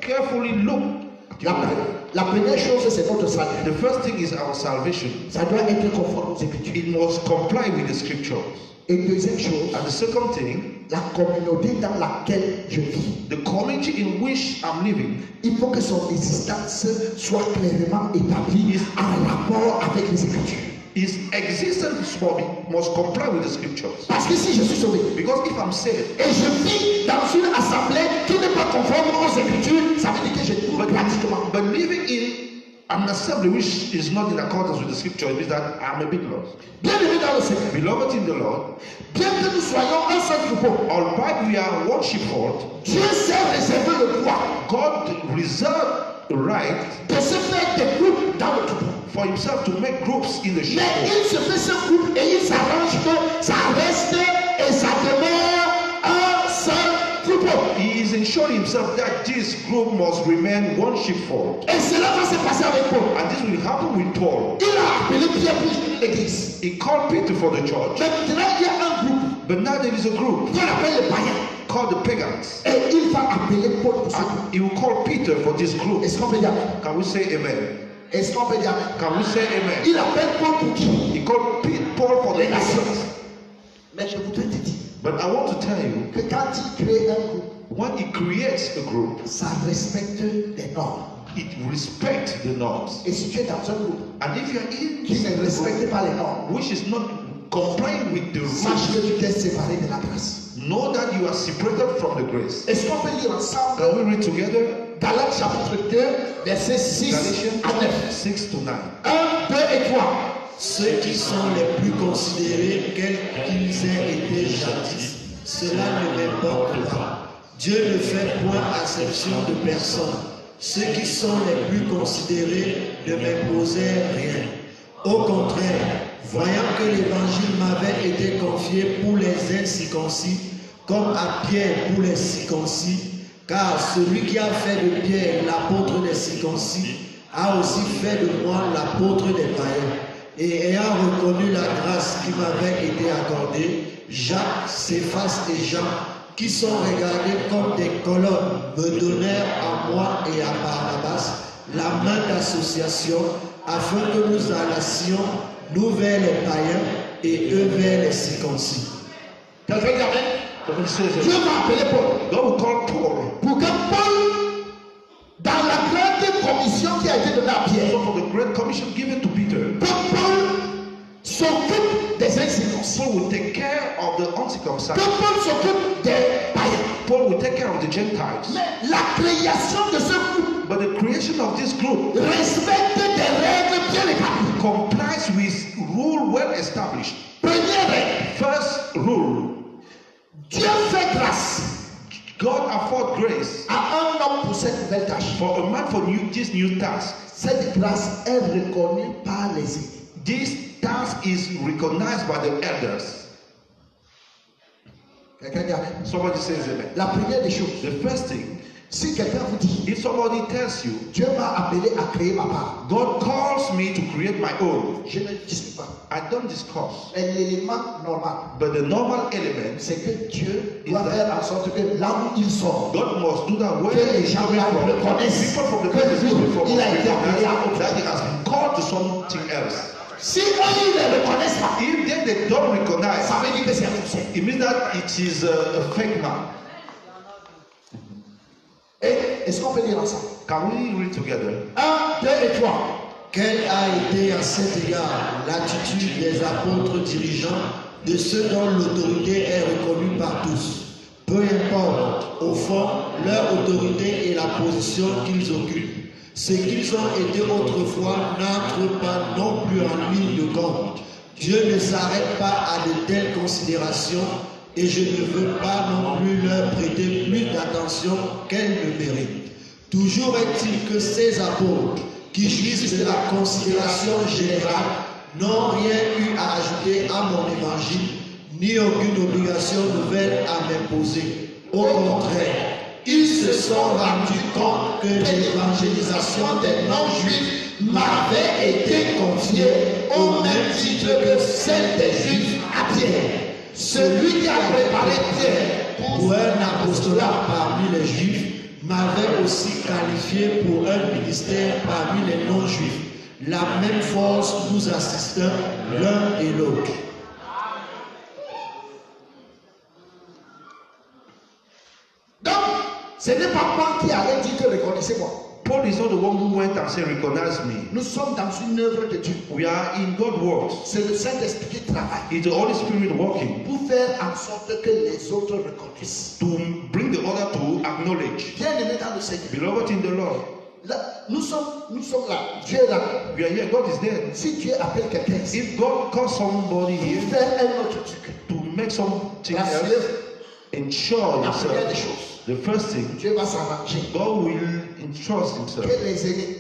carefully look at La, your life. la première chose, c'est notre salut. The first thing is our salvation. Ça doit être conforme aux Écritures. It must comply with the scriptures. Et deuxième chose, And the second thing, la communauté dans laquelle je vis. the community in which I'm living, Il faut que son existence soit clairement établie en rapport avec les Écritures. his existence must comply with the scriptures. Parce que si je suis sauvé Because if I'm saved, et je vis dans une assemblée qui n'est pas conforme aux Écritures, ça veut dire que je trouve pratiquement. but living in an assembly which is not in accordance with the scripture, it means that I'm a bit lost. Bien-aimé dans le Seigneur, Beloved in the Lord, bien que nous soyons un seul troupeau, albeit we are one sheepfold, Dieu s'est réservé le droit God reserved the right de se faire des groupes dans le troupeau. for himself to make groups in the Mais sheepfold. il se fait ce groupe et il s'arrange que ça reste et ça demeure un seul troupeau. He is ensuring himself that this group must remain one sheepfold. Et cela va se passer avec Paul. And this will happen with Paul. Il a appelé Pierre pour l'église. He called Peter for the church. Maintenant, il y a un groupe But now there is a group qu'on appelle les païens. called the pagans. Et il va appeler Paul pour ce groupe. And he will call Peter for this group. Est-ce qu'on peut dire amen? Can we say amen? Est-ce qu'on peut dire amen? Can we say amen? Il appelle Paul pour qui? He called Paul for the Les nations. nations. Mais je voudrais te dire But I want to tell you, que quand il crée un groupe, when he creates a group, ça respecte des normes. it respects the norms. Et si tu es dans un groupe And if you are in qui ne respecte pas les normes, which is not complying with the sache rules, que tu t'es séparé de la grâce. know that you are separated from the grace. Est-ce qu'on peut lire ensemble Can we read together? Galates chapitre 2, versets 6 Galatians à 9. 6 to 9. 1, 2 et 3. Ceux qui sont les plus considérés, quels qu'ils aient été jadis, cela ne m'importe pas. Dieu ne fait point acception de personne. Ceux qui sont les plus considérés ne m'imposaient rien. Au contraire, voyant que l'évangile m'avait été confié pour les incirconcis, comme à Pierre pour les circoncis, car celui qui a fait de Pierre l'apôtre des circoncis a aussi fait de moi l'apôtre des païens. Et ayant reconnu la grâce qui m'avait été accordée, Jacques, Céphas et Jean, qui sont regardés comme des colonnes, me donnèrent à moi et à Barnabas la main d'association, afin que nous allassions, nous vers les païens et eux vers les circoncis. Quelqu'un dit amen? Can we say that? Dieu va appeler Paul God will call Paul. pour que Paul, dans la grande commission qui a été donnée à Pierre, So for the great commission given to Peter, que Paul s'occupe des incirconcis, Paul will take care of the que uncircumcised. Paul s'occupe des païens. Paul will take care of the Gentiles. Mais la création de ce groupe But the creation of this group respecte des règles bien établies. complies with rule well established. Première règle, First rule, Dieu fait grâce God afford grace à un homme pour cette nouvelle tâche. for a man for this new task. Cette grâce est reconnue par les aînés. This task is recognized by the elders. Quelqu'un dit amen. Somebody says amen. La première des choses, The first thing, si quelqu'un vous dit, if somebody tells you, Dieu m'a appelé à créer ma part, God calls me to create my own, je ne discute pas. I don't discuss. Mais l'élément normal, But the normal element, c'est que Dieu doit faire en sorte que là où il sort, God must do that que where les he's gens coming là from. reconnaissent People from the que places he's coming from il a été appelé à autre that he chose. has been called to something else. Si eux, ils ne reconnaissent pas, If then they don't recognize, ça veut dire que c'est un succès. it means that it is a fake man. Et est-ce qu'on peut lire ensemble? Can we read together? 1, 2 et 3. Quelle a été à cet égard l'attitude des apôtres dirigeants, de ceux dont l'autorité est reconnue par tous? Peu importe, au fond, leur autorité et la position qu'ils occupent. Ce qu'ils ont été autrefois n'entre pas non plus en ligne de compte. Dieu ne s'arrête pas à de telles considérations et je ne veux pas non plus leur prêter plus d'attention qu'elles ne méritent. Toujours est-il que ces apôtres, qui jouissent de la considération générale, n'ont rien eu à ajouter à mon évangile, ni aucune obligation nouvelle à m'imposer. Au contraire, ils se sont rendus compte que l'évangélisation des non-juifs m'avait été confiée au même titre que celle des juifs à Pierre. Celui qui a préparé Pierre pour un apostolat parmi les juifs m'avait aussi qualifié pour un ministère parmi les non-juifs. La même force nous assiste l'un et l'autre. Donc, ce n'est pas Paul qui allait dire que reconnaissez-moi. Paul is not the one who went and said, recognize me. Nous sommes dans une œuvre de Dieu. We are in God's works. C'est le Saint-Esprit qui travaille It's the Holy Spirit working pour faire en sorte que les autres reconnaissent. to bring the other to acknowledge. Bien-aimés dans le Seigneur. Beloved in the Lord, Là, nous sommes là. Dieu est là. we are here. God is there. Si Dieu appelle quelqu'un ici If God calls somebody pour here faire un autre truc, to make something la else, ensure la première des yourself. choses, The first thing, Dieu va s'arranger God will entrust himself que les aînés,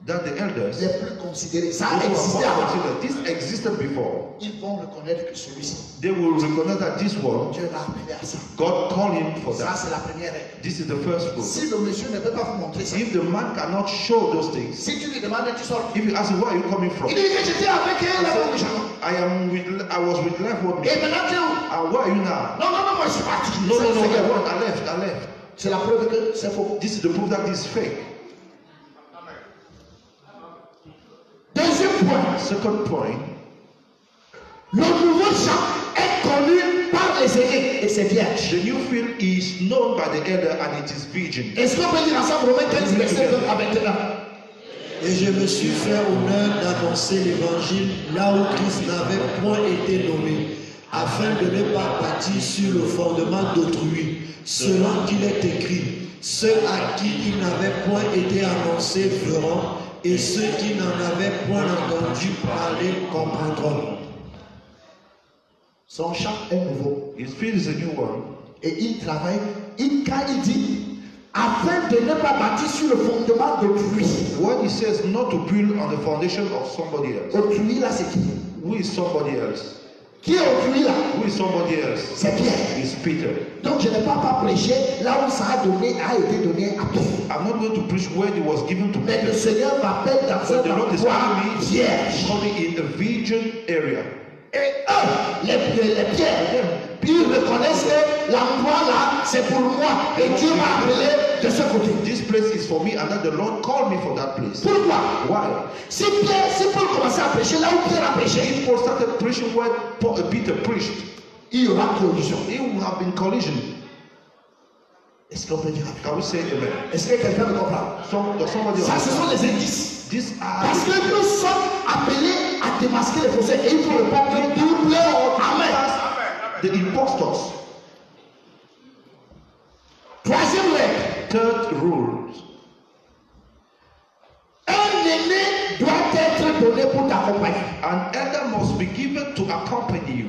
that the elders, les plus considérés, ça those a who existé are avant. more considered, this existed before. Ils vont reconnaître que celui-ci, They will recognize that this one, Dieu l'a appelé à ça. God called him for Ça, that. c'est la première règle. This is the first rule. Si le monsieur ne peut pas vous montrer ça, If the man cannot show those things, si tu lui demandes, tu sors. if you ask him, where are you coming from? Il dit que j'étais avec elle là-bas au Japon. I was with Life World Et Mission. maintenant, tu es où? And where are you now? Non, non, non, moi je suis parti. No, no, no, C'est- I left. C'est la preuve que c'est faux. This is the proof that this is fake. Deuxième point, Second point, le nouveau chant est connu par les aînés et c'est vierge. the new field is known by the elder and it is virgin. Est-ce qu'on peut lire ensemble Romains 15, verset 20 à 21? Et je me suis fait honneur d'annoncer l'évangile là où Christ n'avait point été nommé, afin de ne pas bâtir sur le fondement d'autrui, selon qu'il est écrit, ceux à qui il n'avait point été annoncé feront, et ceux qui n'en avaient point entendu parler comprendront. Son chant est nouveau. His field is a new one. Et il travaille, quand il dit, afin de ne pas bâtir sur le fondement d'autrui. When he says not to build on the foundation of somebody else, Autrui là, c'est qui? who is somebody else? Qui est autrui là? Who is somebody else? C'est Pierre. It's Peter. Donc je ne vais pas prêcher là où ça a été donné à Pierre. I'm not going to preach where it was given to Mais le Peter. Seigneur m'appelle dans But the un Lord is endroit calling me, vierge. calling in a virgin area. Et eux, les pierres, ils reconnaissent que l'endroit là, c'est pour moi. Et Dieu m'a appelé de ce côté. This place is for me, and that the Lord called me for that place. Pourquoi? Why? Si Paul commençait à prêcher là où Pierre a prêché, If Paul started preaching where Peter preached, il y aura collision. it would have been collision. Est-ce qu'on peut dire? Can we say amen? Est-ce que quelqu'un me comprend? Does somebody Ça, ce sont understand? les indices. These are Parce que nous sommes appelés à démasquer les faussaires et il faut répondre double Amen. the impostors. Troisième règle, Third rule. un aîné doit être donné pour t'accompagner. An elder must be given to accompany you.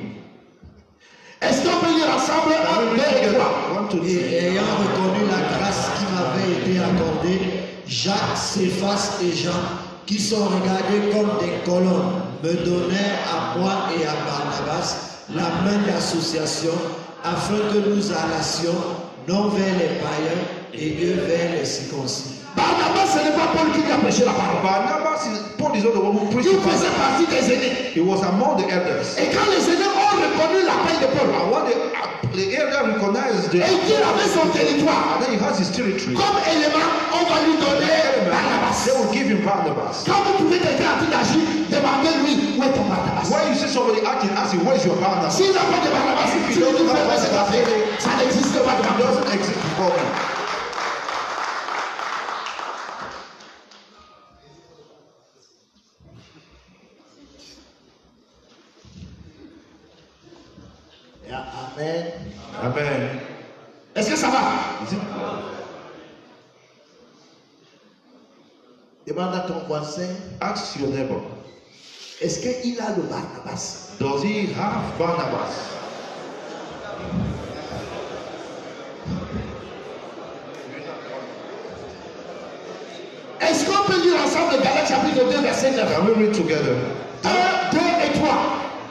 Est-ce qu'on peut lire ensemble Can we 1, 2 read et together? 3? 1, 2, 3. Et ayant reconnu la grâce qui m'avait été accordée, Jacques, Céphas et Jean, qui sont regardés comme des colonnes, me donnèrent à moi et à Barnabas la main d'association, afin que nous allassions non vers les païens et eux vers les circoncis. Barnabas, ce n'est pas Paul qui a prêché la parole. Paul is not the one who preached Il the faisait gospel. partie des aînés. He was among the elders. Et quand les aînés ont reconnu l'appel de Paul, And when the elder recognized et qu'il avait son territoire, and then he has his territory, comme élément, on va lui donner Barnabas. they will give him Barnabas. Quand vous trouvez quelqu'un en train d'agir, demandez-lui où est ton Barnabas. When you see somebody acting, ask him, where's your Barnabas? S'il n'a pas de Barnabas, If tu you lui dis don't have fais cette affaire, Barnabas, ça n'existe pas de it Barnabas. doesn't exist before me. Amen. Amen. Est-ce que ça va? Is it? Demande à ton voisin, Ask your neighbor, est-ce qu'il a le Barnabas? does he have Barnabas? Est-ce qu'on peut lire ensemble Galates chapitre 2, verset 9? Can we read together? 1, 2 et 3.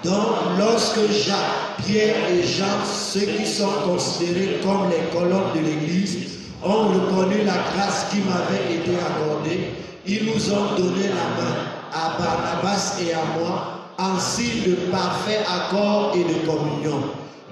Donc, lorsque Jacques, Pierre et Jean, ceux qui sont considérés comme les colonnes de l'Église, ont reconnu la grâce qui m'avait été accordée. Ils nous ont donné la main à Barnabas et à moi en signe de parfait accord et de communion.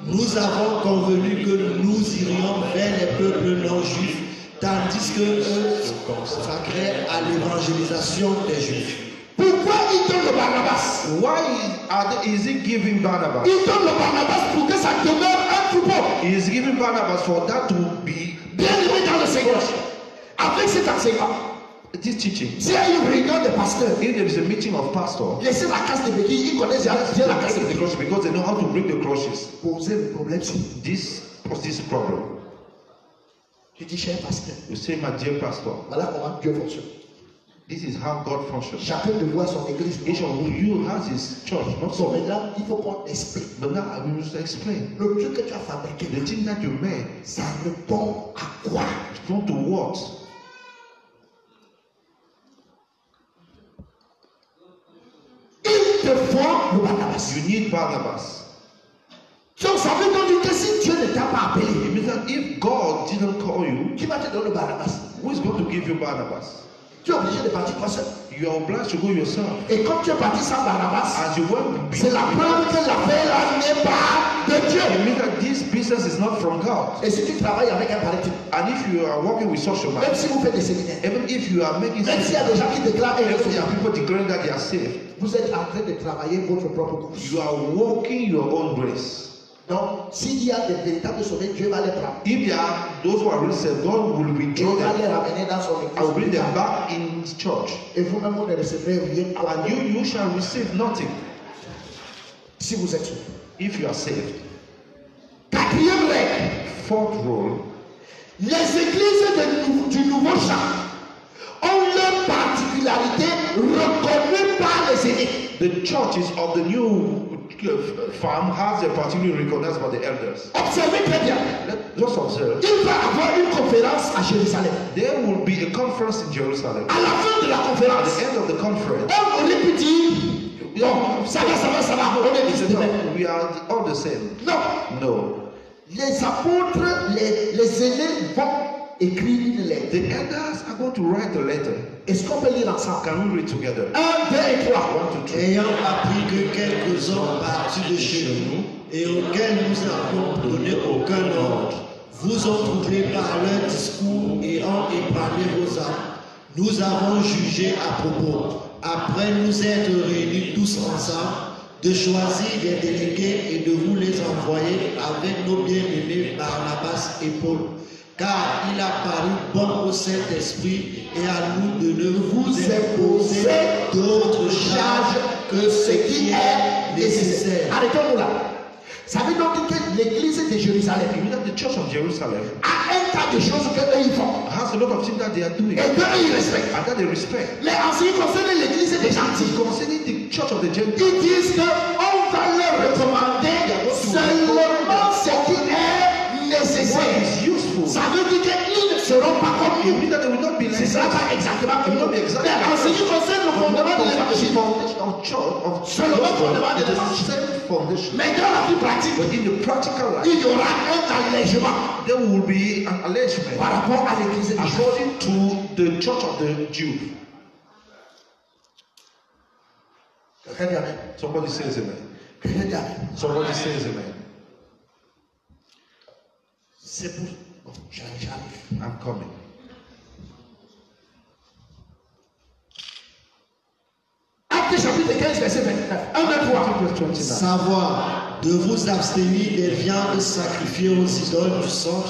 Nous avons convenu que nous irions vers les peuples non juifs, tandis que eux se consacraient à l'évangélisation des Juifs. Pourquoi il donne le Barnabas? Why is he giving Barnabas? Il donne le Barnabas pour que ça demeure un troupeau. He is giving Barnabas for that to be bien aimé dans le Seigneur. Avec cet enseignement, this teaching. s'il y a une réunion de pasteurs, If there is a meeting of pastors, laissez la casse de béquilles, ils connaissent bien la casse de the béquilles. crushes because they know how to break the crushes. Poser le problème, c'est This problem. je dis, cher pasteur, You say, my dear pastor, voilà comment Dieu fonctionne. this is how God functions. Chacun de vous a son église. Each of you has his church, not Donc so. maintenant, il faut qu'on explique. But now I must explain. Le truc que tu as fabriqué, The thing that you made, ça répond à quoi? from to what? Il te faut le Barnabas. You need Barnabas. Donc ça veut donc dire que si Dieu ne t'a pas appelé, It means that if God didn't call you, qui va te donner le Barnabas? who is going to give you Barnabas? Tu es obligé de partir toi seul. You are obliged to go yourself. Et comme tu es parti sans Barnabas, As you went, c'est la preuve que l'affaire là n'est pas de Dieu. it means that this business is not from God. Et si tu travailles avec un paralytique, And if you are working with social même man, si vous faites des séminaires, even if you are making même s'il y a des gens qui déclarent even if there are un people declaring that they are saved, vous êtes en train de travailler votre propre course. you are walking your own race. Donc, s'il y a des véritables sauvés, Dieu va les prendre. If there are those who are really saved, God will Et withdraw il va them. les ramener dans son I will bring église. them back in His church. Et vous-même, vous ne recevrez rien. And you shall receive nothing Si vous êtes sauvé. if you are saved. Quatrième règle. Fourth rule, Les églises du nouveau champ ont leur particularité reconnue par les aînés. the churches of the new farm has a particularly recognized by the elders. Observez très bien. Let's observe. Il va y avoir une conférence à Jérusalem. There will be a conference in Jerusalem. À la fin de la At conférence, the end of the conference, on aurait pu dire, non, ça va, on est tous demain. we are all the same. Non, No. les apôtres, les aînés vont écrire une lettre. The elders are going to write a letter. Est-ce qu'on peut lire ensemble? Can we read together? 1, 2 et 3. 1, 2, 3. Ayant appris que quelques hommes partis de chez nous et auxquels nous n'avions donné aucun ordre, vous ont troublés par leur discours et ont ébranlé vos âmes, nous avons jugé à propos, après nous être réunis tous ensemble, de choisir des délégués et de vous les envoyer avec nos bien-aimés Barnabas et Paul. Car il a paru bon au Saint-Esprit et à nous de ne vous imposer d'autres charges que ce qui est nécessaire. Arrêtons-nous là. Ça veut donc dire que l'église de Jérusalem You know that the church of Jerusalem a un tas de choses qu'eux ils font. has a lot of things that they are doing Et qu'eux ils respectent. and that they respect. Mais en ce qui concerne l'église des gentils, Concerning the church of the Gentiles, ils disent qu'on va leur recommander seulement ce qui est what nécessaire. is useful, Ça veut dire qu'ils ne seront pas comme it nous. means that they will not be Ce like ne sera us. pas exactement comme It will nous. not be exactly Mais en ce qui concerne le fondement de the l'évangile, foundation of church, of Seulement gospel, fondement de it is the l'évangile. same foundation. mais dans la vie pratique, But in the practical life, il y aura un allègement there will be an allégement par rapport à l'église des Juifs. according to the church of the Jew. Quelqu'un dit amen. Somebody says amen. Quelqu'un dit amen. Somebody says amen. C'est pour. Bon, j'arrive. I'm coming. Acte chapitre 15, verset 29. 1, 2, 3. Verse 29. Savoir de vous abstenir des viandes sacrifiées aux idoles du sang,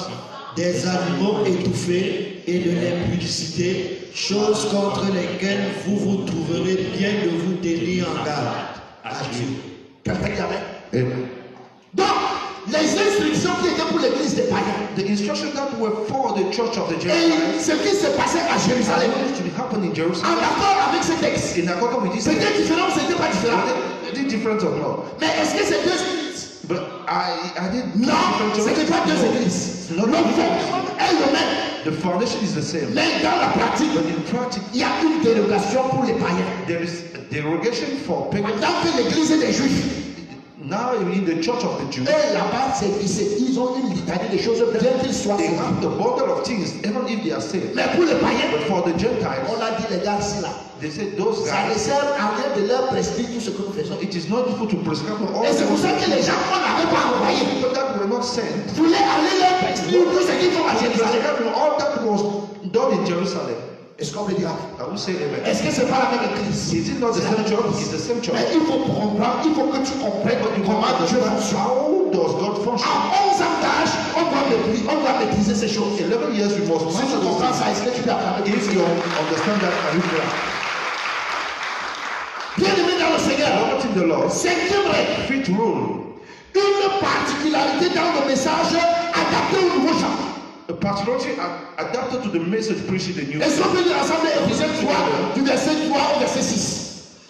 des animaux étouffés et de l'impudicité, choses contre lesquelles vous vous trouverez bien de vous tenir en garde à Dieu. Quelqu'un dit amen. Amen. Donc, les instructions qui étaient pour l'église des païens. The instructions that were for the church of the Et Gentiles ce qui se passait à Jérusalem, to be happening in en Jerusalem. accord avec ce texte, In accordance with this, c'était différent ou c'était pas différent? are they different or not? Mais est-ce que c'est deux églises? But I did Non, different ce n'est pas deux No. églises. No, Le no. fondement est le même. The foundation is the same. Mais dans la pratique, But in practice, il y a une dérogation pour les païens. there is a derogation for pagans. Tant que l'église des Juifs, Now in the church of the Jews, Et là-bas, ils ont une litanie de choses bien qu'ils soient they sauvés. have the bundle of things, even if they are saved. Mais pour les païens, But for the Gentiles, on a dit les gars ici là. they said those Ça ne guys, sert à rien de leur prescrire tout ce que nous faisons. it is not useful to prescribe all Et c'est pour the ça que les gens qu'on n'avait pas envoyés people that were not sent. voulaient aller leur prescrire tout ce qu'ils font à Jérusalem. Prescribe all that was done in Jerusalem. Est-ce qu'on peut dire amen? I will say amen. Est-ce que c'est pas la même église? Is it not the same church? It's the same church. Mais il faut comprendre, il faut que tu comprennes comment Dieu fonctionne. How does God function? À 11 ans d'âge, on doit maîtriser ces choses. 11 years we must Si tu master comprends those ça, est-ce que tu peux acclamer things. If Dieu? you understand that, can you clap? Bien-aimé dans le Seigneur, Not in the Lord. cinquième règle, Fifth rule. une particularité dans le message adapté au nouveau genre. A particularity adapted to the message preached in the New Est-ce qu'on Testament. peut dire ensemble Éphésiens 3, du verset 3 au verset 6?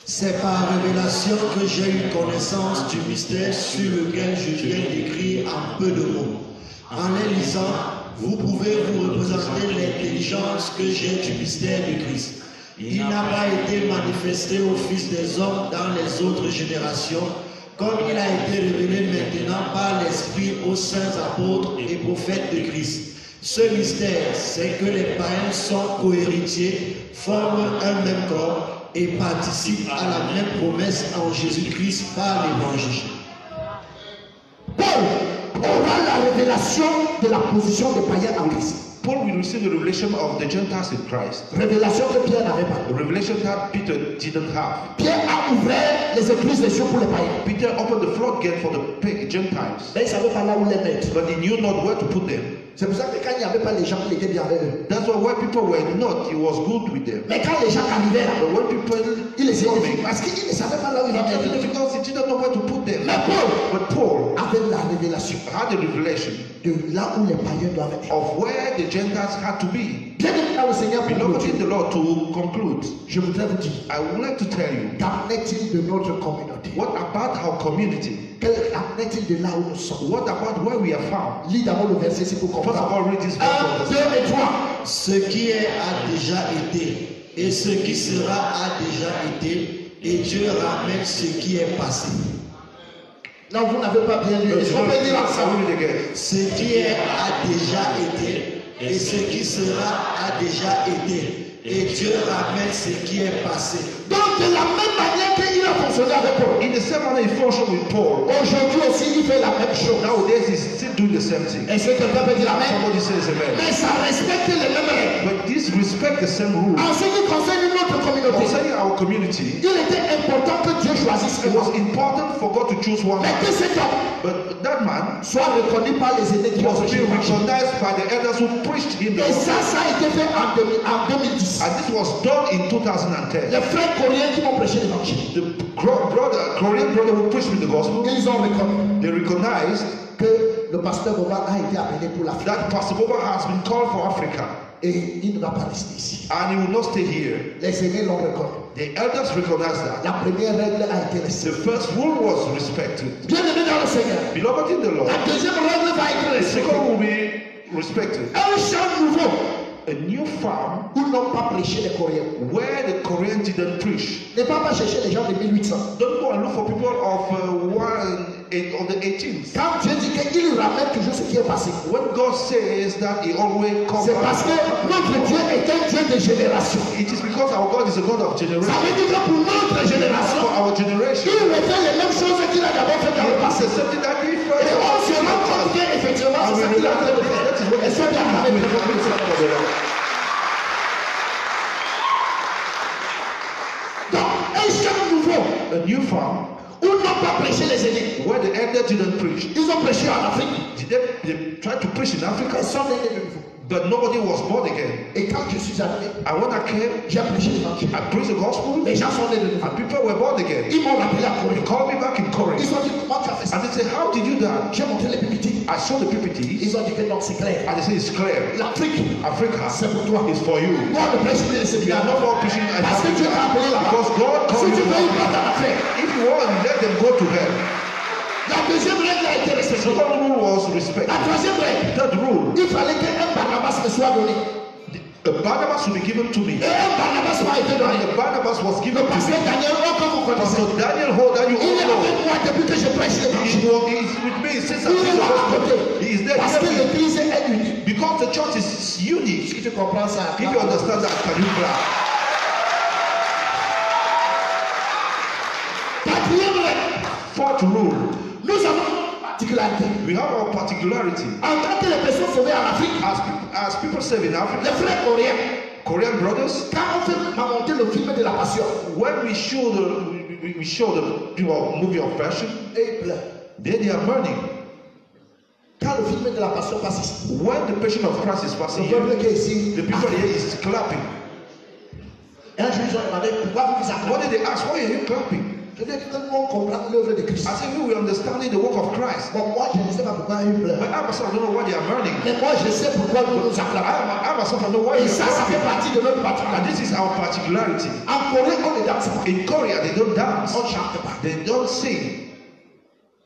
C'est par révélation que j'ai eu connaissance du mystère sur lequel je viens d'écrire en peu de mots. En les lisant, vous pouvez vous représenter l'intelligence que j'ai du mystère de Christ. Il n'a pas été manifesté au Fils des hommes dans les autres générations, comme il a été révélé maintenant par l'Esprit aux saints apôtres et prophètes de Christ. Ce mystère, c'est que les païens sont cohéritiers, forment un même corps et participent à la même promesse en Jésus-Christ par l'Évangile. Paul aura la révélation de la position des païens en Christ. Paul will receive the revelation of the Gentiles in Christ. Révélation que Pierre n'avait pas. The revelation that Peter didn't have. Pierre a ouvert les églises des cieux pour les païens. Peter opened the floodgate for the Gentiles, Mais il ne savait pas là où les mettre. but he knew not where to put them. C'est pour ça que quand il n'y avait pas les gens, il était bien avec eux. That's why when people were not, he was good with them. Mais quand les gens arrivaient là, But when people il essayait de coming, faire. Parce qu'il ne savait pas là où il he était. had difficulty, he didn't know where to put them. Mais Paul But Paul avait la révélation had a revelation de là où les païens doivent être. of where the Gentiles had to be. Bien aimé dans le Seigneur, pour Beloved clôturer, in the Lord, to conclude, je voudrais vous dire, I would like to tell you, qu'en est-il de notre communauté? what about our community? Qu'en est-il de là où nous sommes? What about where we are found? Lis d'abord le verset si vous First of comprenez. all, read this 1, 2 verse. et 3. Ce qui est a déjà été, et ce qui sera a déjà été, et Dieu ramène ce qui est passé. Non, vous n'avez pas bien lu. Est-ce qu'on peut lire I ensemble? will read again. Ce qui est a déjà été, et ce qui sera a déjà été, et Dieu ramène ce qui est passé. Donc, de la même manière qu'il a fonctionné avec Paul, In the same manner he functioned with Paul. aujourd'hui aussi, il fait la même chose. Nowadays he's still doing the same thing. Est-ce que quelqu'un peut dire Amen? Somebody says amen. Mais ça respecte les mêmes règles. But this respect the same rule. En ce qui concerne notre communauté, Concerning our community, il était important que Dieu choisisse it un was homme. important for God to choose one Mais man. que cet homme But that man soit reconnu par les aînés qui ont must prêché be l'évangile. recognized by the elders who preached him the Et gospel. ça a été fait en 2010. And this was done in 2010. Les frères coréens qui m'ont prêché l'évangile, The Korean brother who preached me the gospel, ils ont reconnu they recognized que le pasteur Boba a été appelé pour l'Afrique. that Pastor Boba has been called for Africa Et il ne va pas rester ici. and he will not stay here. Les aînés l'ont reconnu. The elders recognized that. La première règle a été restée. The first rule was respected. Bien aimé dans le Seigneur. Beloved in the Lord, La deuxième règle va être the respectée. second will be respected. Un champ nouveau A new farm où n'ont pas prêché les Coréens. where the Koreans didn't preach. Ne pas chercher les gens de 1800. Don't go and look for people of on the 18th. Quand Dieu dit qu'il ramène toujours ce qui est passé, When God says that He always comes c'est parce que notre Dieu est un Dieu de génération. it is because our God is a God of Ça generation. veut dire que pour notre For génération, our generation, il refait les mêmes choses qu'il a d'abord fait dans le it's passé. the same thing that He Et first on se rend compte qu'effectivement, and c'est we ça qu'il est en train de faire. that is what Et ça vient avec Donc, un champ nouveau a new farm où n'ont pas prêché les aînés. where the elders didn't preach. Ils ont prêché en Afrique. They tried to preach in Africa, Personne n'est né de nouveau. but nobody was born again. Et quand je suis arrivé, And when I came, j'ai prêché l'évangile. I preached the gospel, Les gens sont nés de nouveau. and people were born again. Ils m'ont rappelé à Corée. They called me back in Korea, Ils ont dit comment tu as fait ça. and they said, "How did you do that?" J'ai montré les PPT. I saw the PPTs, Ils ont dit que non, c'est clair. and they said, "It's clear. L'Afrique, Africa c'est pour toi. is for you. Moi, ne prêche plus les We are séminaires. not more preaching in Parce que Dieu t'a appelé Africa là-bas. because God Si called tu you. veux, il va t'en faire. If you want, let them go to hell." La deuxième règle a été respectée. Second rule was respect. La troisième règle, Third rule, il fallait qu'un Barnabas me soit donné. A Barnabas will be given to me. Et un Barnabas m'a été donné. And the Barnabas was given Le to pasteur me. Daniel, que vous connaissez. Pastor Daniel Ho, that you Il est all know. avec moi depuis que je prêche l'évangile. He is with me since I Il est preached the là à gospel. côté. He is there. Parce que Hearing me. l'église est unie. Because the church is unique. Si tu comprends ça, If you understand that, can you clap? quatrième règle, Fourth rule. nous avons une particularité. We have our particularity. En tant que les personnes sauvées en Afrique, As people serve in les Africa, frères coréens, Korean brothers, quand on fait monter le film de la passion, when we show the movie of passion, et ils pleurent. they are mourning. Quand le film de la passion passe ici, When the passion of Christ is passing le here, peuple qui est ici, the people here is clapping. un jour ils ont demandé pourquoi vous vous What acclamez. did they ask? Why are you clapping? Je lui ai dit que nous on comprend l'œuvre de Christ. I said, we understanding the work of Christ. Bon, moi je ne sais pas pourquoi ils pleurent. But I myself don't know why they are mourning. Mais moi je sais pourquoi nous nous acclamons. I myself don't know why Et they ça, are ça fait clapping. partie de notre And particularité. this is our particularity. En Corée, on ne danse pas. In Korea, they don't dance. On ne chante pas. They don't sing.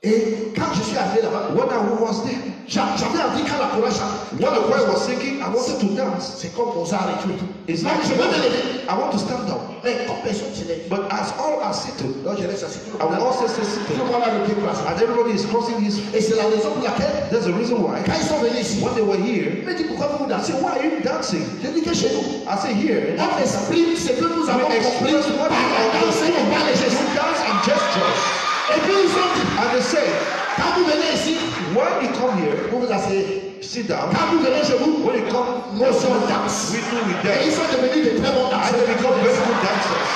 Et quand je suis arrivé là-bas, When I was there, j'avais envie quand la Corée chante. when the choir was singing, I wanted to dance. C'est comme Mozart et tout. It's Donc like je veux me lever. I want to stand up. Mais comme personne ne se lève. But as all are seated, Donc je laisse assis tout le I will monde. also stay Tout seated. le monde a le pied croisé. And everybody is crossing his. Et c'est la raison pour laquelle, There's a reason why. quand ils sont venus ici, When they were here, ils me disent pourquoi vous I dansez. said, why are you dancing? Je dis que chez nous, I said, here. on exprime ce que nous avons We compris express par what we la danse et par les You gestes. dance in gestures. Et puis ils ont dit, And they say, quand vous venez ici, when you come here, vous vous asseyez. sit down. Quand vous venez chez vous, When you come, nous on danse. we do with Et them. ils sont devenus de très bons And danseurs. they become very good dancers.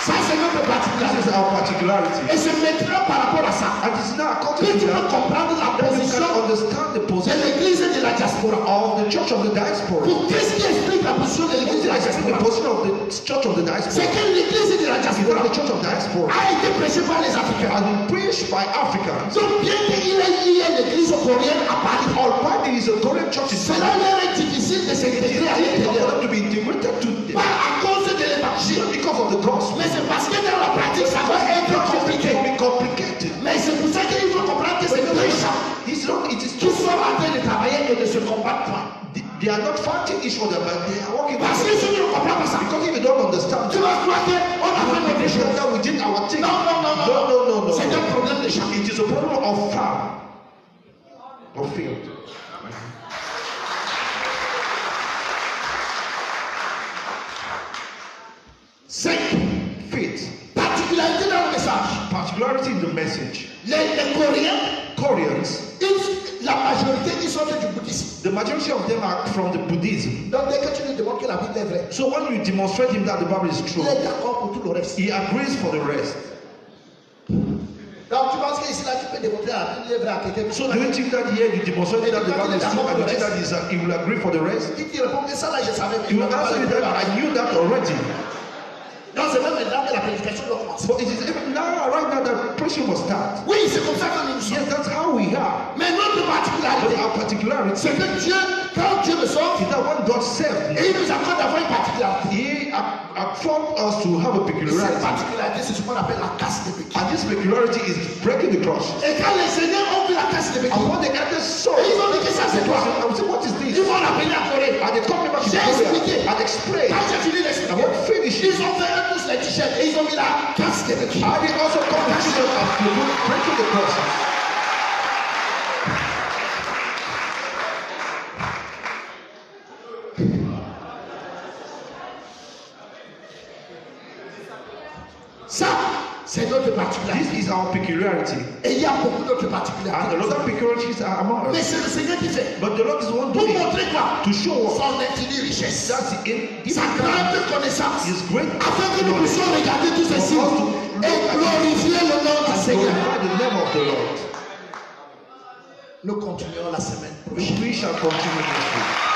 Ça, c'est notre This particularité. is our particularity. Et c'est maintenant par rapport à ça And it's now que according tu to peux that, comprendre la that you position can understand the de position l'église et de la diaspora. of the church of the diaspora. Pour qu'est-ce qui explique la position de l'église et de la The diaspora? position of the church of the C'est diaspora. que l'église et de la It's diaspora not the church of diaspora. a été prêchée par les Africains. And preached by Africans. Donc bien qu'il y ait l'église coréenne à Paris, Albeit there is a Korean church in cela China, leur est difficile de s'intégrer à it's difficult for l'intérieur. them to be integrated to them Pas à cause de l'évangile, because of the gospel. mais c'est parce que dans la pratique ça va être compliqué. It will be complicated. Mais c'est pour ça qu'il faut comprendre que c'est deux gens It's not, it is qui too sont en train de travailler et de se combattre. They are not fighting each other, but they are working Parce que together. si tu ne comprends pas ça, Because if you don't understand, tu vas croire qu'on a fait notre we chose. that we did our thing. Non, non, non, non. No. C'est un problème de champ. It is a problem of farm, of field. C'est Faith, particularité dans le message. particularity in the message. Les Coréens, Koreans, la majorité, ils sont du bouddhisme. the majority of them are from the Buddhism. Donc dès que tu lui demandes que la Bible est vraie, So when you demonstrate him that the Bible is il true, est d'accord pour tout le reste. he agrees for the rest. Donc tu penses qu'ici là tu peux démontrer la Bible est vraie à quelqu'un. So do you think that here you demonstrate that the Bible is true and you think that he will agree for the rest? Il te répond que ça là je savais. He will answer you that I knew that already. Donc c'est même maintenant que la prédication doit commencer. But it is even now, right now, that preaching must start. Oui, c'est comme ça que nous sommes. Yes, that's how we are. Mais notre But particularité, our particularity c'est que Dieu, quand Dieu me sauve, is that when God saved et il me, nous accorde d'avoir une particularité. He afforded us to have a Cette peculiarity. particularité, c'est ce qu'on appelle la casse de béquille. And this peculiarity is breaking the cross. Et quand les seigneurs ont vu la casse de béquille, And when the elders saw ils ont dit que ça c'est it, toi. I would say, what is Ils this? vont l'appeler à Corée. And they come back to J'ai Korea expliqué. and explain. Quand j'ai fini And d'expliquer, when finished, ils ont fait tous les t-shirts et ils ont mis la casse de béquille. and they also come to Jesus and breaking the cross. Ça, c'est notre particularité. This is our peculiarity. Et il y a beaucoup d'autres And a particularités. lot of peculiarities are among Mais us. c'est le Seigneur qui fait. But the Lord is one Pour doing montrer quoi? to show us Son infinie richesse. that's the Sa grande connaissance. His great Afin que nous puissions regarder tous ces signes et glorifier le nom du and Seigneur. glorify the name of the Lord. Nous continuons la semaine prochaine. We shall continue this week.